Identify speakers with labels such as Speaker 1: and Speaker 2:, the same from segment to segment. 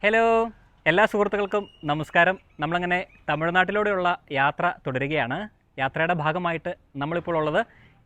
Speaker 1: Hello, എല്ലാ സുഹൃത്തുക്കൾക്കും നമസ്കാരം. നമ്മളങ്ങനെ തമിഴ്നാട്ടിലൂടെയുള്ള യാത്ര തുടരുകയാണ്. യാത്രയുടെ ഭാഗമായിട്ട് നമ്മളിപ്പോൾ ഉള്ളത്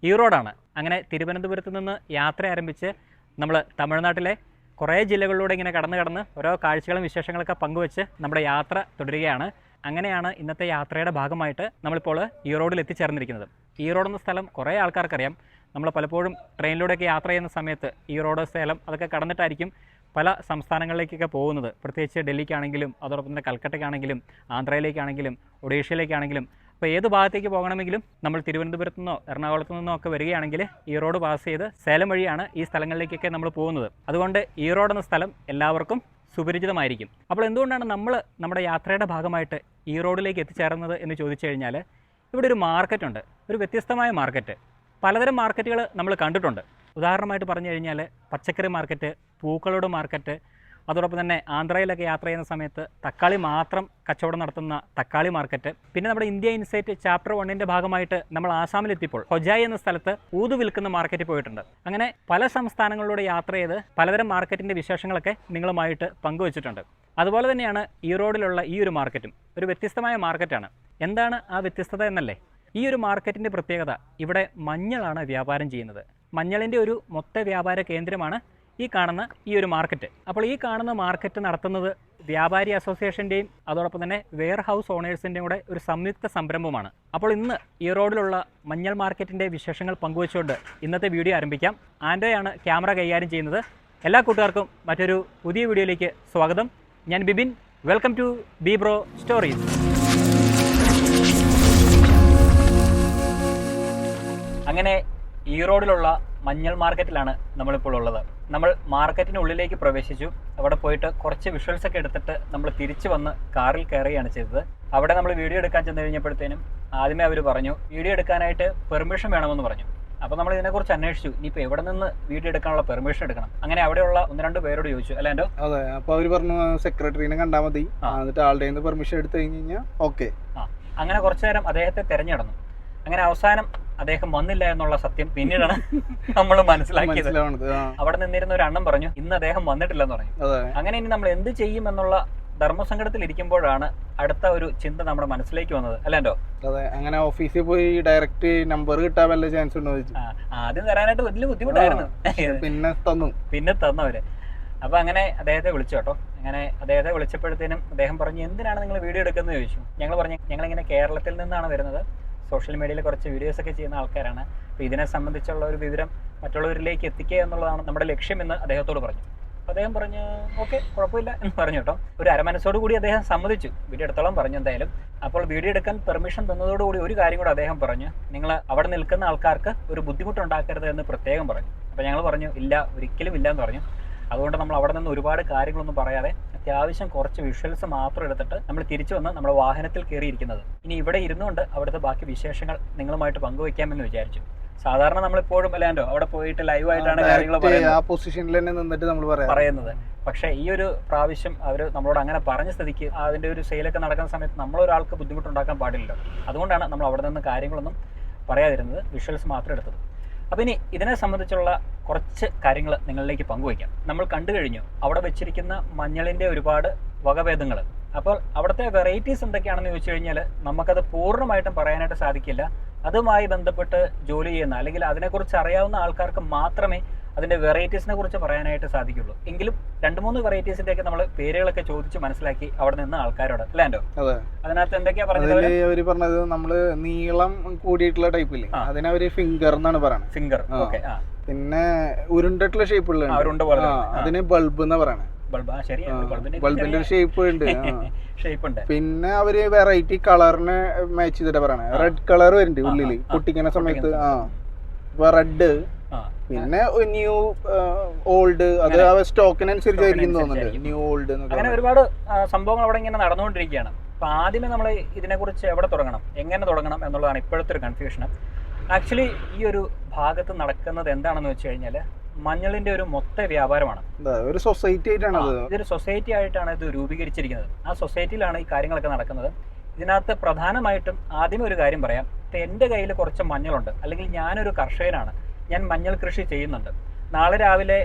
Speaker 1: ഈറോഡാണ്. അങ്ങനെ തിരുവനന്തപുരത്ത് നിന്ന് യാത്ര ആരംഭിച്ച് നമ്മൾ തമിഴ്നാട്ടിലെ കുറേ ജില്ലകളിലൂടെ ഇങ്ങനെ കടന്ന് ഓരോ കാഴ്ചകളും വിശേഷങ്ങളൊക്കെ പങ്കുവെച്ച് നമ്മുടെ യാത്ര തുടരുകയാണ്. അങ്ങനെയാണ് ഇന്നത്തെ യാത്രയുടെ ഭാഗമായിട്ട് നമ്മളിപ്പോൾ ഈറോഡിൽ എത്തിച്ചേർന്നിരിക്കുന്നത്. ഈറോഡ് എന്ന സ്ഥലം കുറേ ആൾക്കാർക്കറിയാം. നമ്മൾ പലപ്പോഴും ട്രെയിനിലൂടെയൊക്കെ യാത്ര ചെയ്യുന്ന സമയത്ത് ഈറോഡ്, സേലം അതൊക്കെ കടന്നിട്ടായിരിക്കും പല സംസ്ഥാനങ്ങളിലേക്കൊക്കെ പോകുന്നത്. പ്രത്യേകിച്ച് ഡൽഹിക്കാണെങ്കിലും അതോടൊപ്പം തന്നെ കൽക്കട്ടയ്ക്കാണെങ്കിലും ആന്ധ്രയിലേക്കാണെങ്കിലും ഒഡീഷയിലേക്കാണെങ്കിലും അപ്പോൾ ഏത് ഭാഗത്തേക്ക് പോകണമെങ്കിലും നമ്മൾ തിരുവനന്തപുരത്തു നിന്നോ എറണാകുളത്തു നിന്നോ ഒക്കെ വരികയാണെങ്കിൽ ഈറോഡ് പാസ് ചെയ്ത് സേലം വഴിയാണ് ഈ സ്ഥലങ്ങളിലേക്കൊക്കെ നമ്മൾ പോകുന്നത്. അതുകൊണ്ട് ഈറോഡ് എന്ന സ്ഥലം എല്ലാവർക്കും സുപരിചിതമായിരിക്കും. അപ്പോൾ എന്തുകൊണ്ടാണ് നമ്മൾ നമ്മുടെ യാത്രയുടെ ഭാഗമായിട്ട് ഈറോഡിലേക്ക് എത്തിച്ചേർന്നത് എന്ന് ചോദിച്ചു കഴിഞ്ഞാൽ, ഇവിടെ ഒരു മാർക്കറ്റുണ്ട്, ഒരു വ്യത്യസ്തമായ മാർക്കറ്റ്. പലതരം മാർക്കറ്റുകൾ നമ്മൾ കണ്ടിട്ടുണ്ട്. ഉദാഹരണമായിട്ട് പറഞ്ഞു കഴിഞ്ഞാൽ പച്ചക്കറി മാർക്കറ്റ്, പൂക്കളുടെ മാർക്കറ്റ്, അതോടൊപ്പം തന്നെ ആന്ധ്രയിലൊക്കെ യാത്ര ചെയ്യുന്ന സമയത്ത് തക്കാളി മാത്രം കച്ചവടം നടത്തുന്ന തക്കാളി മാർക്കറ്റ്. പിന്നെ നമ്മുടെ ഇന്ത്യ ഇൻസൈറ്റ് ചാപ്റ്റർ 1 ഭാഗമായിട്ട് നമ്മൾ ആസാമിലെത്തിയപ്പോൾ ഹൊജായി എന്ന സ്ഥലത്ത് ഊത് വിൽക്കുന്ന മാർക്കറ്റിൽ പോയിട്ടുണ്ട്. അങ്ങനെ പല സംസ്ഥാനങ്ങളിലൂടെ യാത്ര ചെയ്ത് പലതരം മാർക്കറ്റിൻ്റെ വിശേഷങ്ങളൊക്കെ നിങ്ങളുമായിട്ട് പങ്കുവച്ചിട്ടുണ്ട്. അതുപോലെ തന്നെയാണ് ഈറോഡിലുള്ള ഈ ഒരു മാർക്കറ്റും ഒരു വ്യത്യസ്തമായ മാർക്കറ്റാണ്. എന്താണ് ആ വ്യത്യസ്തത എന്നല്ലേ? ഈ ഒരു മാർക്കറ്റിൻ്റെ പ്രത്യേകത, ഇവിടെ മഞ്ഞളാണ് വ്യാപാരം ചെയ്യുന്നത്. മഞ്ഞളിൻ്റെ ഒരു മൊത്ത വ്യാപാര കേന്ദ്രമാണ് ഈ കാണുന്ന ഈ ഒരു മാർക്കറ്റ്. അപ്പോൾ ഈ കാണുന്ന മാർക്കറ്റ് നടത്തുന്നത് വ്യാപാരി അസോസിയേഷൻ്റെയും അതോടൊപ്പം തന്നെ വെയർ ഹൗസ് ഓണേഴ്സിൻ്റെയും കൂടെ ഒരു സംയുക്ത സംരംഭമാണ്. അപ്പോൾ ഇന്ന് ഈറോഡിലുള്ള മഞ്ഞൾ മാർക്കറ്റിൻ്റെ വിശേഷങ്ങൾ പങ്കുവച്ചുകൊണ്ട് ഇന്നത്തെ വീഡിയോ ആരംഭിക്കാം. ആൻഡോയാണ് ക്യാമറ കൈകാര്യം ചെയ്യുന്നത്. എല്ലാ കൂട്ടുകാർക്കും മറ്റൊരു പുതിയ വീഡിയോയിലേക്ക് സ്വാഗതം. ഞാൻ Bibin. Welcome to B bro stories. അങ്ങനെ ഈറോഡിലുള്ള മഞ്ഞൾ മാർക്കറ്റിലാണ് നമ്മളിപ്പോൾ ഉള്ളത്. നമ്മൾ മാർക്കറ്റിനുള്ളിലേക്ക് പ്രവേശിച്ചു. അവിടെ പോയിട്ട് കുറച്ച് വിഷ്വൽസ് ഒക്കെ എടുത്തിട്ട് നമ്മൾ തിരിച്ചു വന്ന് കാറിൽ കയറുകയാണ് ചെയ്തത്. അവിടെ നമ്മൾ വീഡിയോ എടുക്കാൻ ചെന്ന് കഴിഞ്ഞപ്പോഴത്തേനും ആദ്യമേ അവർ പറഞ്ഞു വീഡിയോ എടുക്കാനായിട്ട് പെർമിഷൻ വേണമെന്ന് പറഞ്ഞു. അപ്പോൾ നമ്മൾ ഇതിനെക്കുറിച്ച് അന്വേഷിച്ചു. ഇനിയിപ്പോൾ എവിടെ നിന്ന് വീഡിയോ എടുക്കാനുള്ള പെർമിഷൻ എടുക്കണം? അങ്ങനെ അവിടെയുള്ള 1-2 പേരോട് ചോദിച്ചു. അല്ല എൻ്റെ
Speaker 2: അതെ, അപ്പോൾ അവർ പറഞ്ഞു സെക്രട്ടറിനെ കണ്ടാൽ മതി, എന്നിട്ട് ആളുടെ പെർമിഷൻ എടുത്തു കഴിഞ്ഞ് കഴിഞ്ഞാൽ ഓക്കെ.
Speaker 1: അങ്ങനെ കുറച്ചു നേരം അദ്ദേഹത്തെ തിരഞ്ഞെടുന്നു. അങ്ങനെ അവസാനം അദ്ദേഹം വന്നില്ല എന്നുള്ള സത്യം പിന്നീടാണ് നമ്മൾ മനസ്സിലാക്കിയത്. അവിടെ നിന്നിരുന്ന ഒരു അണ്ണൻ പറഞ്ഞു ഇന്ന് അദ്ദേഹം വന്നിട്ടില്ലെന്ന് പറഞ്ഞു. അങ്ങനെ ഇനി നമ്മൾ എന്ത് ചെയ്യും എന്നുള്ള ധർമ്മസങ്കടത്തിൽ ഇരിക്കുമ്പോഴാണ് അടുത്ത ഒരു ചിന്ത നമ്മുടെ മനസ്സിലേക്ക് വന്നത്. അല്ലേണ്ടോ?
Speaker 2: അതെ, അങ്ങനെ ഓഫീസിൽ പോയി ഡയറക്റ്റ് നമ്പർ കിട്ടാൻ വല്ല ചാൻസ് ഉണ്ടോ?
Speaker 1: ആദ്യം തരാനായിട്ട് വലിയ ബുദ്ധിമുട്ടായിരുന്നു. പിന്നെ തന്നവര്. അപ്പൊ അങ്ങനെ അദ്ദേഹത്തെ വിളിച്ചു കേട്ടോ. അങ്ങനെ അദ്ദേഹത്തെ വിളിച്ചപ്പോഴത്തേനും അദ്ദേഹം പറഞ്ഞു എന്തിനാണ് നിങ്ങൾ വീഡിയോ എടുക്കുന്നത് ചോദിച്ചു. ഞങ്ങൾ പറഞ്ഞു ഞങ്ങളിങ്ങനെ കേരളത്തിൽ നിന്നാണ് വരുന്നത്, സോഷ്യൽ മീഡിയയിൽ കുറച്ച് വീഡിയോസ് ഒക്കെ ചെയ്യുന്ന ആൾക്കാരാണ്. അപ്പോൾ ഇതിനെ സംബന്ധിച്ചുള്ള ഒരു വിവരം മറ്റുള്ളവരിലേക്ക് എത്തിക്കുക എന്നുള്ളതാണ് നമ്മുടെ ലക്ഷ്യം എന്ന് അദ്ദേഹത്തോട് പറഞ്ഞു. അപ്പോൾ അദ്ദേഹം പറഞ്ഞു ഓക്കെ, കുഴപ്പമില്ല എന്ന് പറഞ്ഞു കേട്ടോ. ഒരു അരമനസ്സോട് കൂടി അദ്ദേഹം സമ്മതിച്ചു, വീഡിയോ എടുത്തോളം പറഞ്ഞു എന്തായാലും. അപ്പോൾ വീഡിയോ എടുക്കാൻ പെർമിഷൻ തന്നതോടുകൂടി ഒരു കാര്യം കൂടെ അദ്ദേഹം പറഞ്ഞു, നിങ്ങൾ അവിടെ നിൽക്കുന്ന ആൾക്കാർക്ക് ഒരു ബുദ്ധിമുട്ടുണ്ടാക്കരുത് എന്ന് പ്രത്യേകം പറഞ്ഞു. അപ്പോൾ ഞങ്ങൾ പറഞ്ഞു ഇല്ല, ഒരിക്കലും ഇല്ല എന്ന് പറഞ്ഞു. അതുകൊണ്ട് നമ്മൾ അവിടെ നിന്ന് ഒരുപാട് കാര്യങ്ങളൊന്നും പറയാതെ അത്യാവശ്യം കുറച്ച് വിഷ്വൽസ് മാത്രം എടുത്തിട്ട് നമ്മൾ തിരിച്ചു വന്ന് നമ്മുടെ വാഹനത്തിൽ കയറിയിരിക്കുന്നത്. ഇനി ഇവിടെ ഇരുന്നുകൊണ്ട് അവിടുത്തെ ബാക്കി വിശേഷങ്ങൾ നിങ്ങളുമായിട്ട് പങ്കുവയ്ക്കാമെന്ന് വിചാരിച്ചു. സാധാരണ നമ്മളിപ്പോഴും അല്ലാണ്ടോ അവിടെ പോയിട്ട് ലൈവായിട്ടാണ് കാര്യങ്ങൾ പറയുന്നത്. പക്ഷേ ഈ ഒരു പ്രാവശ്യം അവർ നമ്മളോട് അങ്ങനെ പറഞ്ഞ സ്ഥിതിക്ക് അതിൻ്റെ ഒരു സെയിലൊക്കെ നടക്കുന്ന സമയത്ത് നമ്മളൊരാൾക്ക് ബുദ്ധിമുട്ടുണ്ടാക്കാൻ പാടില്ലല്ലോ. അതുകൊണ്ടാണ് നമ്മൾ അവിടെ നിന്ന് കാര്യങ്ങളൊന്നും പറയാതിരുന്നത്, വിഷ്വൽസ് മാത്രം എടുത്തത്. അപ്പം ഇനി ഇതിനെ സംബന്ധിച്ചുള്ള കുറച്ച് കാര്യങ്ങൾ നിങ്ങളിലേക്ക് പങ്കുവയ്ക്കാം. നമ്മൾ കണ്ടു കഴിഞ്ഞു അവിടെ വെച്ചിരിക്കുന്ന മഞ്ഞളിൻ്റെ ഒരുപാട് വകഭേദങ്ങൾ. അപ്പോൾ അവിടുത്തെ വെറൈറ്റീസ് എന്തൊക്കെയാണെന്ന് ചോദിച്ചു കഴിഞ്ഞാൽ നമുക്കത് പൂർണ്ണമായിട്ടും പറയാനായിട്ട് സാധിക്കില്ല. അതുമായി ബന്ധപ്പെട്ട് ജോലി ചെയ്യുന്ന അല്ലെങ്കിൽ അതിനെക്കുറിച്ച് അറിയാവുന്ന ആൾക്കാർക്ക് മാത്രമേ അതിൻ്റെ വെറൈറ്റീസിനെ കുറിച്ച് പറയാനായിട്ട് സാധിക്കുള്ളൂ. എങ്കിലും 2-3 വെറൈറ്റീസിൻ്റെയൊക്കെ നമ്മൾ പേരുകളൊക്കെ ചോദിച്ച് മനസ്സിലാക്കി അവിടെ നിന്ന് ആൾക്കാരോട്. അല്ലാണ്ടോ? അതിനകത്ത് എന്തൊക്കെയാ
Speaker 2: പറഞ്ഞത്? നമ്മള് നീളം കൂടിയിട്ടുള്ള ടൈപ്പില്ലേ, അതിനെ അവര് ഫിംഗർ എന്നാണ് പറയുന്നത്.
Speaker 1: Finger, okay.
Speaker 2: പിന്നെ ഉരുണ്ടിട്ടുള്ള ഷേപ്പ് ഉള്ള അതിന് ബൾബ് എന്നാ പറയണേ. ബൾബിന്റെ ഒരു ഷേപ്പ് ഉണ്ട്. പിന്നെ അവര് വെറൈറ്റി കളറിനെ മാച്ച് ചെയ്തിട്ടാ പറയണേ. റെഡ് കളർ വരുന്നുണ്ട് ഉള്ളില് പൊട്ടിക്കുന്ന സമയത്ത്. റെഡ്, പിന്നെ ന്യൂ, ഓൾഡ്, അത് സ്റ്റോക്കിനനുസരിച്ചായിരിക്കും തോന്നുന്നുണ്ട്. ന്യൂ, ഓൾഡ്,
Speaker 1: അങ്ങനെ ഒരുപാട് സംഭവങ്ങൾ അവിടെ ഇങ്ങനെ നടന്നുകൊണ്ടിരിക്കുകയാണ്. അപ്പൊ ആദ്യമേ നമ്മൾ ഇതിനെക്കുറിച്ച് എവിടെ തുടങ്ങണം, എങ്ങനെ തുടങ്ങണം എന്നുള്ളതാണ് ഇപ്പോഴത്തെ ഒരു കൺഫ്യൂഷൻ. ആക്ച്വലി ഈ ഒരു ഭാഗത്ത് നടക്കുന്നത് എന്താണെന്ന് വെച്ച് കഴിഞ്ഞാൽ മഞ്ഞളിന്റെ ഒരു മൊത്ത വ്യാപാരമാണ്.
Speaker 2: ഒരു സൊസൈറ്റി ആയിട്ടാണ്
Speaker 1: ഇതൊരു സൊസൈറ്റി ആയിട്ടാണ് ഇത് രൂപീകരിച്ചിരിക്കുന്നത്. ആ സൊസൈറ്റിയിലാണ് ഈ കാര്യങ്ങളൊക്കെ നടക്കുന്നത്. ഇതിനകത്ത് പ്രധാനമായിട്ടും ആദ്യമേ ഒരു കാര്യം പറയാം. എൻ്റെ കയ്യിൽ കുറച്ച് മഞ്ഞളുണ്ട്, അല്ലെങ്കിൽ ഞാനൊരു കർഷകനാണ്, ഞാൻ മഞ്ഞൾ കൃഷി ചെയ്യുന്നുണ്ട്. നാളെ രാവിലെ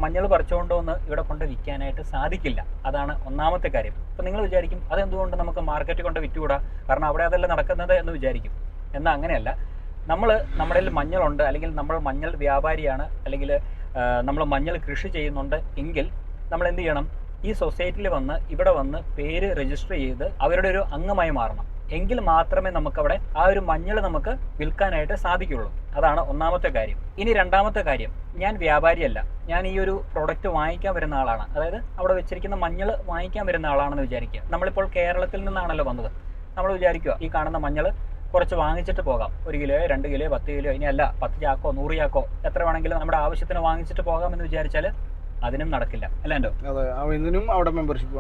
Speaker 1: മഞ്ഞൾ പറിച്ചുകൊണ്ട് വന്ന് ഇവിടെ കൊണ്ട് വിൽക്കാനായിട്ട് സാധിക്കില്ല. അതാണ് ഒന്നാമത്തെ കാര്യം. അപ്പം നിങ്ങൾ വിചാരിക്കും അതെന്തുകൊണ്ട് നമുക്ക് മാർക്കറ്റിൽ കൊണ്ട് വിറ്റുകൂടാ, കാരണം അവിടെ അതല്ല നടക്കുന്നത് എന്ന് വിചാരിക്കും. എന്നാൽ അങ്ങനെയല്ല. നമ്മുടെ മഞ്ഞളുണ്ട്, അല്ലെങ്കിൽ നമ്മൾ മഞ്ഞൾ വ്യാപാരിയാണ്, അല്ലെങ്കിൽ നമ്മൾ മഞ്ഞൾ കൃഷി ചെയ്യുന്നുണ്ട് എങ്കിൽ നമ്മൾ എന്ത് ചെയ്യണം? ഈ സൊസൈറ്റിയിൽ വന്ന് ഇവിടെ വന്ന് പേര് രജിസ്റ്റർ ചെയ്ത് അവരുടെ ഒരു അംഗമായി മാറണം. എങ്കിൽ മാത്രമേ നമുക്കവിടെ ആ ഒരു മഞ്ഞൾ നമുക്ക് വിൽക്കാനായിട്ട് സാധിക്കുള്ളൂ. അതാണ് ഒന്നാമത്തെ കാര്യം. ഇനി രണ്ടാമത്തെ കാര്യം, ഞാൻ വ്യാപാരിയല്ല, ഞാൻ ഈ ഒരു പ്രോഡക്റ്റ് വാങ്ങിക്കാൻ വരുന്ന ആളാണ്. അതായത് അവിടെ വെച്ചിരിക്കുന്ന മഞ്ഞൾ വാങ്ങിക്കാൻ വരുന്ന ആളാണെന്ന് വിചാരിക്കുക. നമ്മളിപ്പോൾ കേരളത്തിൽ നിന്നാണല്ലോ വന്നത്. നമ്മൾ വിചാരിക്കുക ഈ കാണുന്ന മഞ്ഞൾ കുറച്ച് വാങ്ങിച്ചിട്ട് പോകാം, 1 കിലോ 2 കിലോ 10 കിലോ, ഇനി അല്ല 10 ചാക്കോ 100 ചാക്കോ എത്ര വേണമെങ്കിലും നമ്മുടെ ആവശ്യത്തിന് വാങ്ങിച്ചിട്ട് പോകാമെന്ന് വിചാരിച്ചാൽ അതിനും നടക്കില്ല. അല്ലാണ്ടോ?
Speaker 2: അതിനും
Speaker 1: അവിടെ മെമ്പർഷിപ്പ്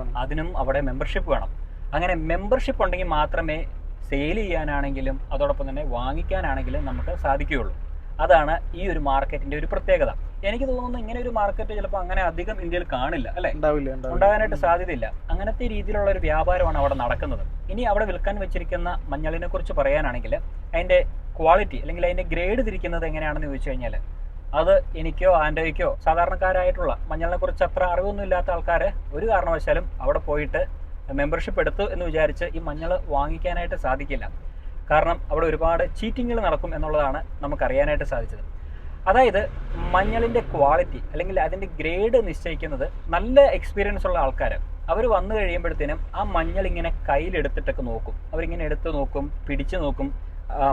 Speaker 1: വേണം. അങ്ങനെ മെമ്പർഷിപ്പ് ഉണ്ടെങ്കിൽ മാത്രമേ സെയിൽ ചെയ്യാനാണെങ്കിലും അതോടൊപ്പം തന്നെ വാങ്ങിക്കാനാണെങ്കിലും നമുക്ക് സാധിക്കുകയുള്ളൂ. അതാണ് ഈ ഒരു മാർക്കറ്റിന്റെ ഒരു പ്രത്യേകത. എനിക്ക് തോന്നുന്നു ഇങ്ങനെ ഒരു മാർക്കറ്റ് ചിലപ്പോൾ അങ്ങനെ അധികം ഇന്ത്യയിൽ കാണില്ല, അല്ലെ? ഉണ്ടാകാനായിട്ട് സാധ്യതയില്ല. അങ്ങനത്തെ രീതിയിലുള്ള ഒരു വ്യാപാരമാണ് അവിടെ നടക്കുന്നത്. ഇനി അവിടെ വിൽക്കാൻ വെച്ചിരിക്കുന്ന മഞ്ഞളിനെ കുറിച്ച് പറയാനാണെങ്കിൽ അതിന്റെ ക്വാളിറ്റി അല്ലെങ്കിൽ അതിന്റെ ഗ്രേഡ് തിരിക്കുന്നത് എങ്ങനെയാണെന്ന് ചോദിച്ചു കഴിഞ്ഞാൽ, അത് എനിക്കോ ആൻഡോയ്ക്കോ സാധാരണക്കാരായിട്ടുള്ള മഞ്ഞളിനെ കുറിച്ച് അത്ര അറിവൊന്നും ഇല്ലാത്ത ആൾക്കാർ ഒരു കാരണവശാലും അവിടെ പോയിട്ട് മെമ്പർഷിപ്പ് എടുത്തു എന്ന് വിചാരിച്ച് ഈ മഞ്ഞൾ വാങ്ങിക്കാനായിട്ട് സാധിക്കില്ല. കാരണം അവിടെ ഒരുപാട് ചീറ്റിങ്ങുകൾ നടക്കും എന്നുള്ളതാണ് നമുക്കറിയാനായിട്ട് സാധിച്ചത്. അതായത് മഞ്ഞളിൻ്റെ ക്വാളിറ്റി അല്ലെങ്കിൽ അതിൻ്റെ ഗ്രേഡ് നിശ്ചയിക്കുന്നത് നല്ല എക്സ്പീരിയൻസ് ഉള്ള ആൾക്കാർ. അവർ വന്നു കഴിയുമ്പോഴത്തേനും ആ മഞ്ഞൾ ഇങ്ങനെ കയ്യിലെടുത്തിട്ടൊക്കെ നോക്കും. അവരിങ്ങനെ എടുത്ത് നോക്കും, പിടിച്ചു നോക്കും,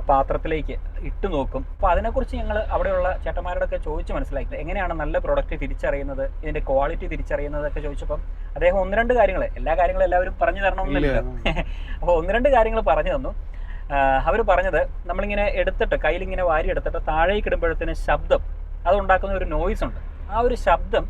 Speaker 1: പാത്രത്തിലേക്ക് ഇട്ട് നോക്കും. അപ്പോൾ അതിനെക്കുറിച്ച് ഞങ്ങൾ അവിടെയുള്ള ചേട്ടന്മാരോടൊക്കെ ചോദിച്ച് മനസ്സിലാക്കി എങ്ങനെയാണ് നല്ല പ്രോഡക്റ്റ് തിരിച്ചറിയുന്നത്, ഇതിൻ്റെ ക്വാളിറ്റി തിരിച്ചറിയുന്നതൊക്കെ ചോദിച്ചപ്പം അദ്ദേഹം 1-2 കാര്യങ്ങൾ, എല്ലാ കാര്യങ്ങളും എല്ലാവരും പറഞ്ഞു തരണമെന്നില്ലല്ലോ, അപ്പോൾ 1-2 കാര്യങ്ങൾ പറഞ്ഞു തന്നു. അവർ പറഞ്ഞത് നമ്മളിങ്ങനെ എടുത്തിട്ട് കയ്യിലിങ്ങനെ വാരി എടുത്തിട്ട് താഴേക്ക് ഇടുമ്പോഴത്തേന് ശബ്ദം അതുണ്ടാക്കുന്ന ഒരു നോയ്സ് ഉണ്ട്. ആ ഒരു ശബ്ദം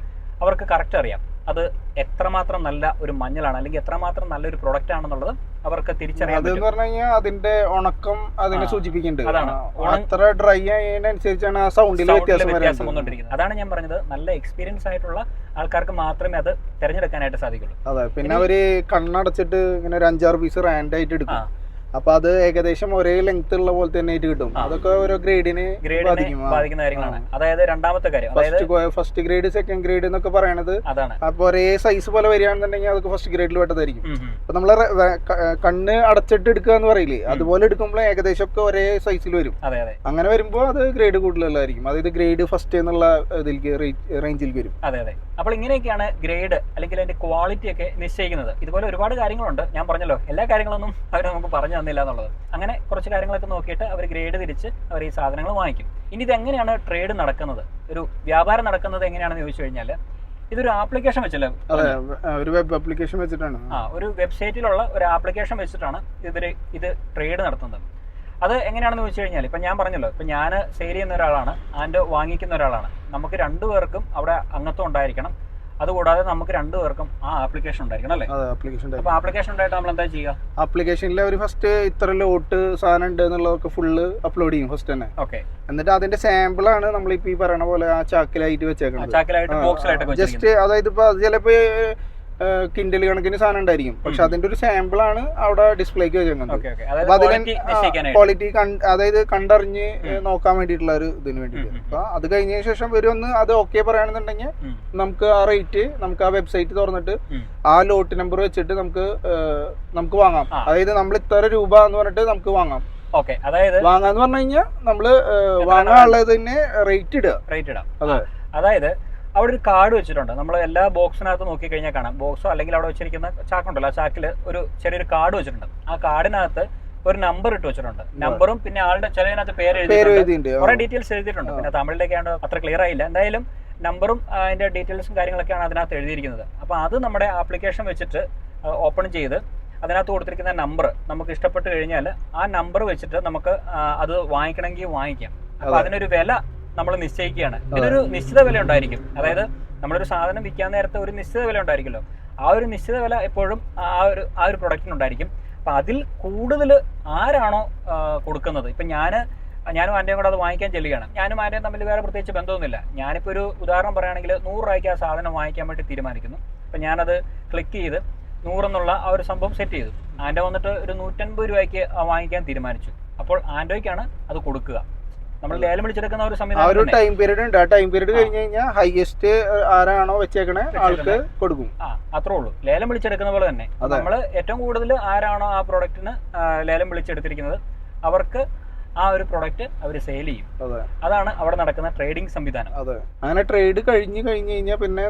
Speaker 1: അവർക്ക് കറക്റ്റ് അറിയാം. അത് എത്രമാത്രം നല്ല ഒരു മഞ്ഞളാണ് അല്ലെങ്കിൽ എത്രമാത്രം നല്ലൊരു പ്രൊഡക്റ്റ് ആണെന്നുള്ളത് അവർക്ക് തിരിച്ചറിയാൻ പറ്റും.
Speaker 2: അതിന്റെ ഉണക്കം അതിനെ സൂചിപ്പിക്കുന്നുണ്ട്. അതാണ് അത്ര ഡ്രൈ ആയതിനനുസരിച്ചാണ് ആ സൗണ്ടിൽ വ്യത്യാസം
Speaker 1: വന്നുകൊണ്ടിരിക്കുന്നത്. അതാണ് ഞാൻ പറഞ്ഞത്, നല്ല എക്സ്പീരിയൻസ് ആയിട്ടുള്ള ആൾക്കാർക്ക് മാത്രമേ അത് തിരഞ്ഞെടുക്കാനായിട്ട് സാധിക്കുള്ളൂ.
Speaker 2: അതെ. പിന്നെ അവര് കണ്ണടച്ചിട്ട് ഇങ്ങനെ ഒരു 5-6 പീസ് റാൻഡ് ആയിട്ട് എടുക്കും. അപ്പൊ അത് ഏകദേശം ഒരേ ലെങ്ത് ഉള്ള പോലെ തന്നെ കിട്ടും. അതൊക്കെ ഓരോ ഗ്രേഡിനെ
Speaker 1: ബാധിക്കുന്ന കാര്യങ്ങളാണ്. അതായത് രണ്ടാമത്തെ കാര്യം,
Speaker 2: ഫസ്റ്റ് ഗ്രേഡ് സെക്കൻഡ് ഗ്രേഡ് എന്നൊക്കെ പറയണത് അതാണ്. അപ്പൊ ഒരേ സൈസ് പോലെ വരികയാണെന്നുണ്ടെങ്കിൽ അതൊക്കെ ഫസ്റ്റ് ഗ്രേഡിൽ പെട്ടതായിരിക്കും. അപ്പൊ നമ്മള് കണ്ണ് അടച്ചിട്ട് എടുക്കുക എന്ന് പറയില്ലേ, അതുപോലെ എടുക്കുമ്പോൾ ഏകദേശം ഒക്കെ ഒരേ സൈസിൽ വരും. അങ്ങനെ വരുമ്പോ അത് ഗ്രേഡ് കൂടുതലായിരിക്കും. അതായത് ഗ്രേഡ് ഫസ്റ്റ് എന്നുള്ള ഇതിലേക്ക് റേഞ്ചിൽ വരും.
Speaker 1: അതെ അതെ. അപ്പോൾ ഇങ്ങനെയൊക്കെയാണ് ഗ്രേഡ് അല്ലെങ്കിൽ അതിന്റെ ക്വാളിറ്റി ഒക്കെ നിശ്ചയിക്കുന്നത്. ഇതുപോലെ ഒരുപാട് കാര്യങ്ങളുണ്ട്. ഞാൻ പറഞ്ഞല്ലോ എല്ലാ കാര്യങ്ങളൊന്നും അവർ നമുക്ക് പറഞ്ഞു തന്നില്ല എന്നുള്ളത്. അങ്ങനെ കുറച്ച് കാര്യങ്ങളൊക്കെ നോക്കിയിട്ട് അവർ ഗ്രേഡ് തിരിച്ച് അവർ ഈ സാധനങ്ങൾ വാങ്ങിക്കും. ഇനി ഇതെങ്ങനെയാണ് ട്രേഡ് നടക്കുന്നത്, ഒരു വ്യാപാരം നടക്കുന്നത് എങ്ങനെയാണെന്ന് ചോദിച്ചു കഴിഞ്ഞാൽ, ഇതൊരു ആപ്ലിക്കേഷൻ വെച്ചല്ലേ?
Speaker 2: ഒരു വെബ് ആപ്ലിക്കേഷൻ വെച്ചിട്ടാണ്.
Speaker 1: ഒരു വെബ്സൈറ്റിലുള്ള ഒരു ആപ്ലിക്കേഷൻ വെച്ചിട്ടാണ് ഇത് ട്രേഡ് നടത്തുന്നത്. അത് എങ്ങനെയാണെന്ന് ചോദിച്ചു കഴിഞ്ഞാൽ, ഇപ്പം ഞാൻ പറഞ്ഞല്ലോ, ഇപ്പം ഞാൻ സെയിൽ ചെയ്യുന്ന ഒരാളാണ്, ആൻഡ് വാങ്ങിക്കുന്ന ഒരാളാണ്. നമുക്ക് 2 പേർക്കും അവിടെ അംഗത്വം ഉണ്ടായിരിക്കണം. അതുകൂടാതെ നമുക്ക് 2 പേർക്കും ആ ആപ്ലിക്കേഷൻ ഉണ്ടായിരിക്കണം, അല്ലേ? അപ്പൊ ആപ്ലിക്കേഷൻ ഉണ്ടായിട്ട് നമ്മൾ എന്താ ചെയ്യുക?
Speaker 2: ആപ്ലിക്കേഷനിൽ അവർ ഫസ്റ്റ് ഇത്ര ലോട്ട് സാധനം ഉണ്ട് എന്നുള്ളതൊക്കെ ഫുള്ള് അപ്ലോഡ് ചെയ്യും ഫസ്റ്റ് തന്നെ.
Speaker 1: ഓക്കെ.
Speaker 2: എന്നിട്ട് അതിന്റെ സാമ്പിൾ ആണ് നമ്മളിപ്പോ ഈ പറയുന്ന പോലെ ആ ചാക്കിലായിട്ട് വെച്ചേക്കുന്നത്. ജസ്റ്റ് അതായത് ഇപ്പൊ അത് ചിലപ്പോ കിൻഡൽ കണക്കിന് സാധനം ഉണ്ടായിരിക്കും, പക്ഷെ അതിന്റെ ഒരു സാമ്പിൾ ആണ് അവിടെ ഡിസ്പ്ലേക്ക് വെച്ചേക്കുന്നത്. അപ്പൊ അതിന് ക്വാളിറ്റി അതായത് കണ്ടറിഞ്ഞ് നോക്കാൻ വേണ്ടിയിട്ടുള്ള ഒരു ഇതിന് വേണ്ടിയിട്ട്. അപ്പൊ അത് കഴിഞ്ഞ ശേഷം വരുമെന്ന് അത് ഓക്കെ പറയുകയാണെന്നുണ്ടെങ്കിൽ നമുക്ക് ആ റേറ്റ് നമുക്ക് ആ വെബ്സൈറ്റ് തുറന്നിട്ട് ആ ലോട്ട് നമ്പർ വെച്ചിട്ട് നമുക്ക് വാങ്ങാം. അതായത് നമ്മൾ ഇത്ര രൂപ എന്ന് പറഞ്ഞിട്ട് നമുക്ക് വാങ്ങാം.
Speaker 1: അതായത്
Speaker 2: വാങ്ങാന്ന് പറഞ്ഞു കഴിഞ്ഞാൽ നമ്മള് വാങ്ങാനുള്ളതിന് റേറ്റ് ഇടാം.
Speaker 1: അതെ. അതായത് അവിടെ ഒരു കാർഡ് വെച്ചിട്ടുണ്ട്. നമ്മൾ എല്ലാ ബോക്സിനകത്ത് നോക്കിക്കഴിഞ്ഞാൽ കാണാം. ബോക്സോ അല്ലെങ്കിൽ അവിടെ വെച്ചിരിക്കുന്ന ചാക്കുണ്ടല്ലോ, ആ ചാക്കിൽ ഒരു ചെറിയൊരു കാർഡ് വെച്ചിട്ടുണ്ട്. ആ കാർഡിനകത്ത് ഒരു നമ്പർ ഇട്ട് വെച്ചിട്ടുണ്ട്. നമ്പറും പിന്നെ ആളുടെ ചിലതിനകത്ത് പേര് എഴുതിയിട്ടുണ്ട്, കുറെ ഡീറ്റെയിൽസ് എഴുതിയിട്ടുണ്ട്. പിന്നെ തമിഴിലേക്കാണ് അത്ര ക്ലിയർ ആയില്ല. എന്തായാലും നമ്പറും അതിന്റെ ഡീറ്റെയിൽസും കാര്യങ്ങളൊക്കെയാണ് അതിനകത്ത് എഴുതിയിരിക്കുന്നത്. അപ്പോൾ അത് നമ്മുടെ ആപ്ലിക്കേഷൻ വെച്ചിട്ട് ഓപ്പൺ ചെയ്ത് അതിനകത്ത് കൊടുത്തിരിക്കുന്ന നമ്പർ നമുക്ക് ഇഷ്ടപ്പെട്ട് കഴിഞ്ഞാൽ ആ നമ്പർ വെച്ചിട്ട് നമുക്ക് അത് വാങ്ങിക്കണമെങ്കിൽ വാങ്ങിക്കാം. അപ്പോൾ അതിനൊരു വില നമ്മൾ നിശ്ചയിക്കുകയാണ്. ഇതിനൊരു നിശ്ചിത വില ഉണ്ടായിരിക്കും. അതായത് നമ്മളൊരു സാധനം വിൽക്കാൻ നേരത്തെ ഒരു നിശ്ചിത വില ഉണ്ടായിരിക്കുമല്ലോ, ആ ഒരു നിശ്ചിത വില എപ്പോഴും ആ ഒരു പ്രൊഡക്റ്റിനുണ്ടായിരിക്കും. അപ്പം അതിൽ കൂടുതൽ ആരാണോ കൊടുക്കുന്നത്, ഇപ്പം ഞാനും ആൻ്റെയും കൂടെ അത് വാങ്ങിക്കാൻ ചെല്ലുകയാണ്. ഞാനും ആൻ്റെയും തമ്മിൽ വേറെ പ്രത്യേകിച്ച് ബന്ധമൊന്നുമില്ല. ഞാനിപ്പോൾ ഒരു ഉദാഹരണം പറയുകയാണെങ്കിൽ 100 രൂപയ്ക്ക് ആ സാധനം വാങ്ങിക്കാൻ വേണ്ടി തീരുമാനിക്കുന്നു. അപ്പം ഞാനത് ക്ലിക്ക് ചെയ്ത് 100 എന്നുള്ള ആ ഒരു സംഭവം സെറ്റ് ചെയ്തു. ആൻ്റോ വന്നിട്ട് ഒരു 150 രൂപയ്ക്ക് വാങ്ങിക്കാൻ തീരുമാനിച്ചു. അപ്പോൾ ആൻ്റോയ്ക്കാണ് അത് കൊടുക്കുക. നമ്മൾ ലേലം വിളിച്ചെടുക്കുന്ന ഒരു
Speaker 2: ആ
Speaker 1: സംവിധാനം
Speaker 2: ഒരു ടൈം പീരീഡ് ഉണ്ട്. ആ ടൈം പീരീഡ് കഴിഞ്ഞ് കഴിഞ്ഞാൽ ഹൈയസ്റ്റ് ആരാണോ വെച്ചേക്കണേ ആൾക്ക് കൊടുക്കും.
Speaker 1: അത്രേ ഉള്ളൂ. ലേലം വിളിച്ചെടുക്കുന്ന പോലെ തന്നെ നമ്മൾ ഏറ്റവും കൂടുതൽ ആരാണോ ആ പ്രോഡക്റ്റിന് ലേലം വിളിച്ചെടുത്തിരിക്കുന്നത് അവർക്ക് ആ ഒരു പ്രൊഡക്റ്റ് അവർ സെയിൽ ചെയ്യും. അതാണ് അവിടെ നടക്കുന്ന ട്രേഡിംഗ് സംവിധാനം.
Speaker 2: അതെ, അങ്ങനെ ട്രേഡ് കഴിഞ്ഞ് കഴിഞ്ഞാൽ പിന്നെ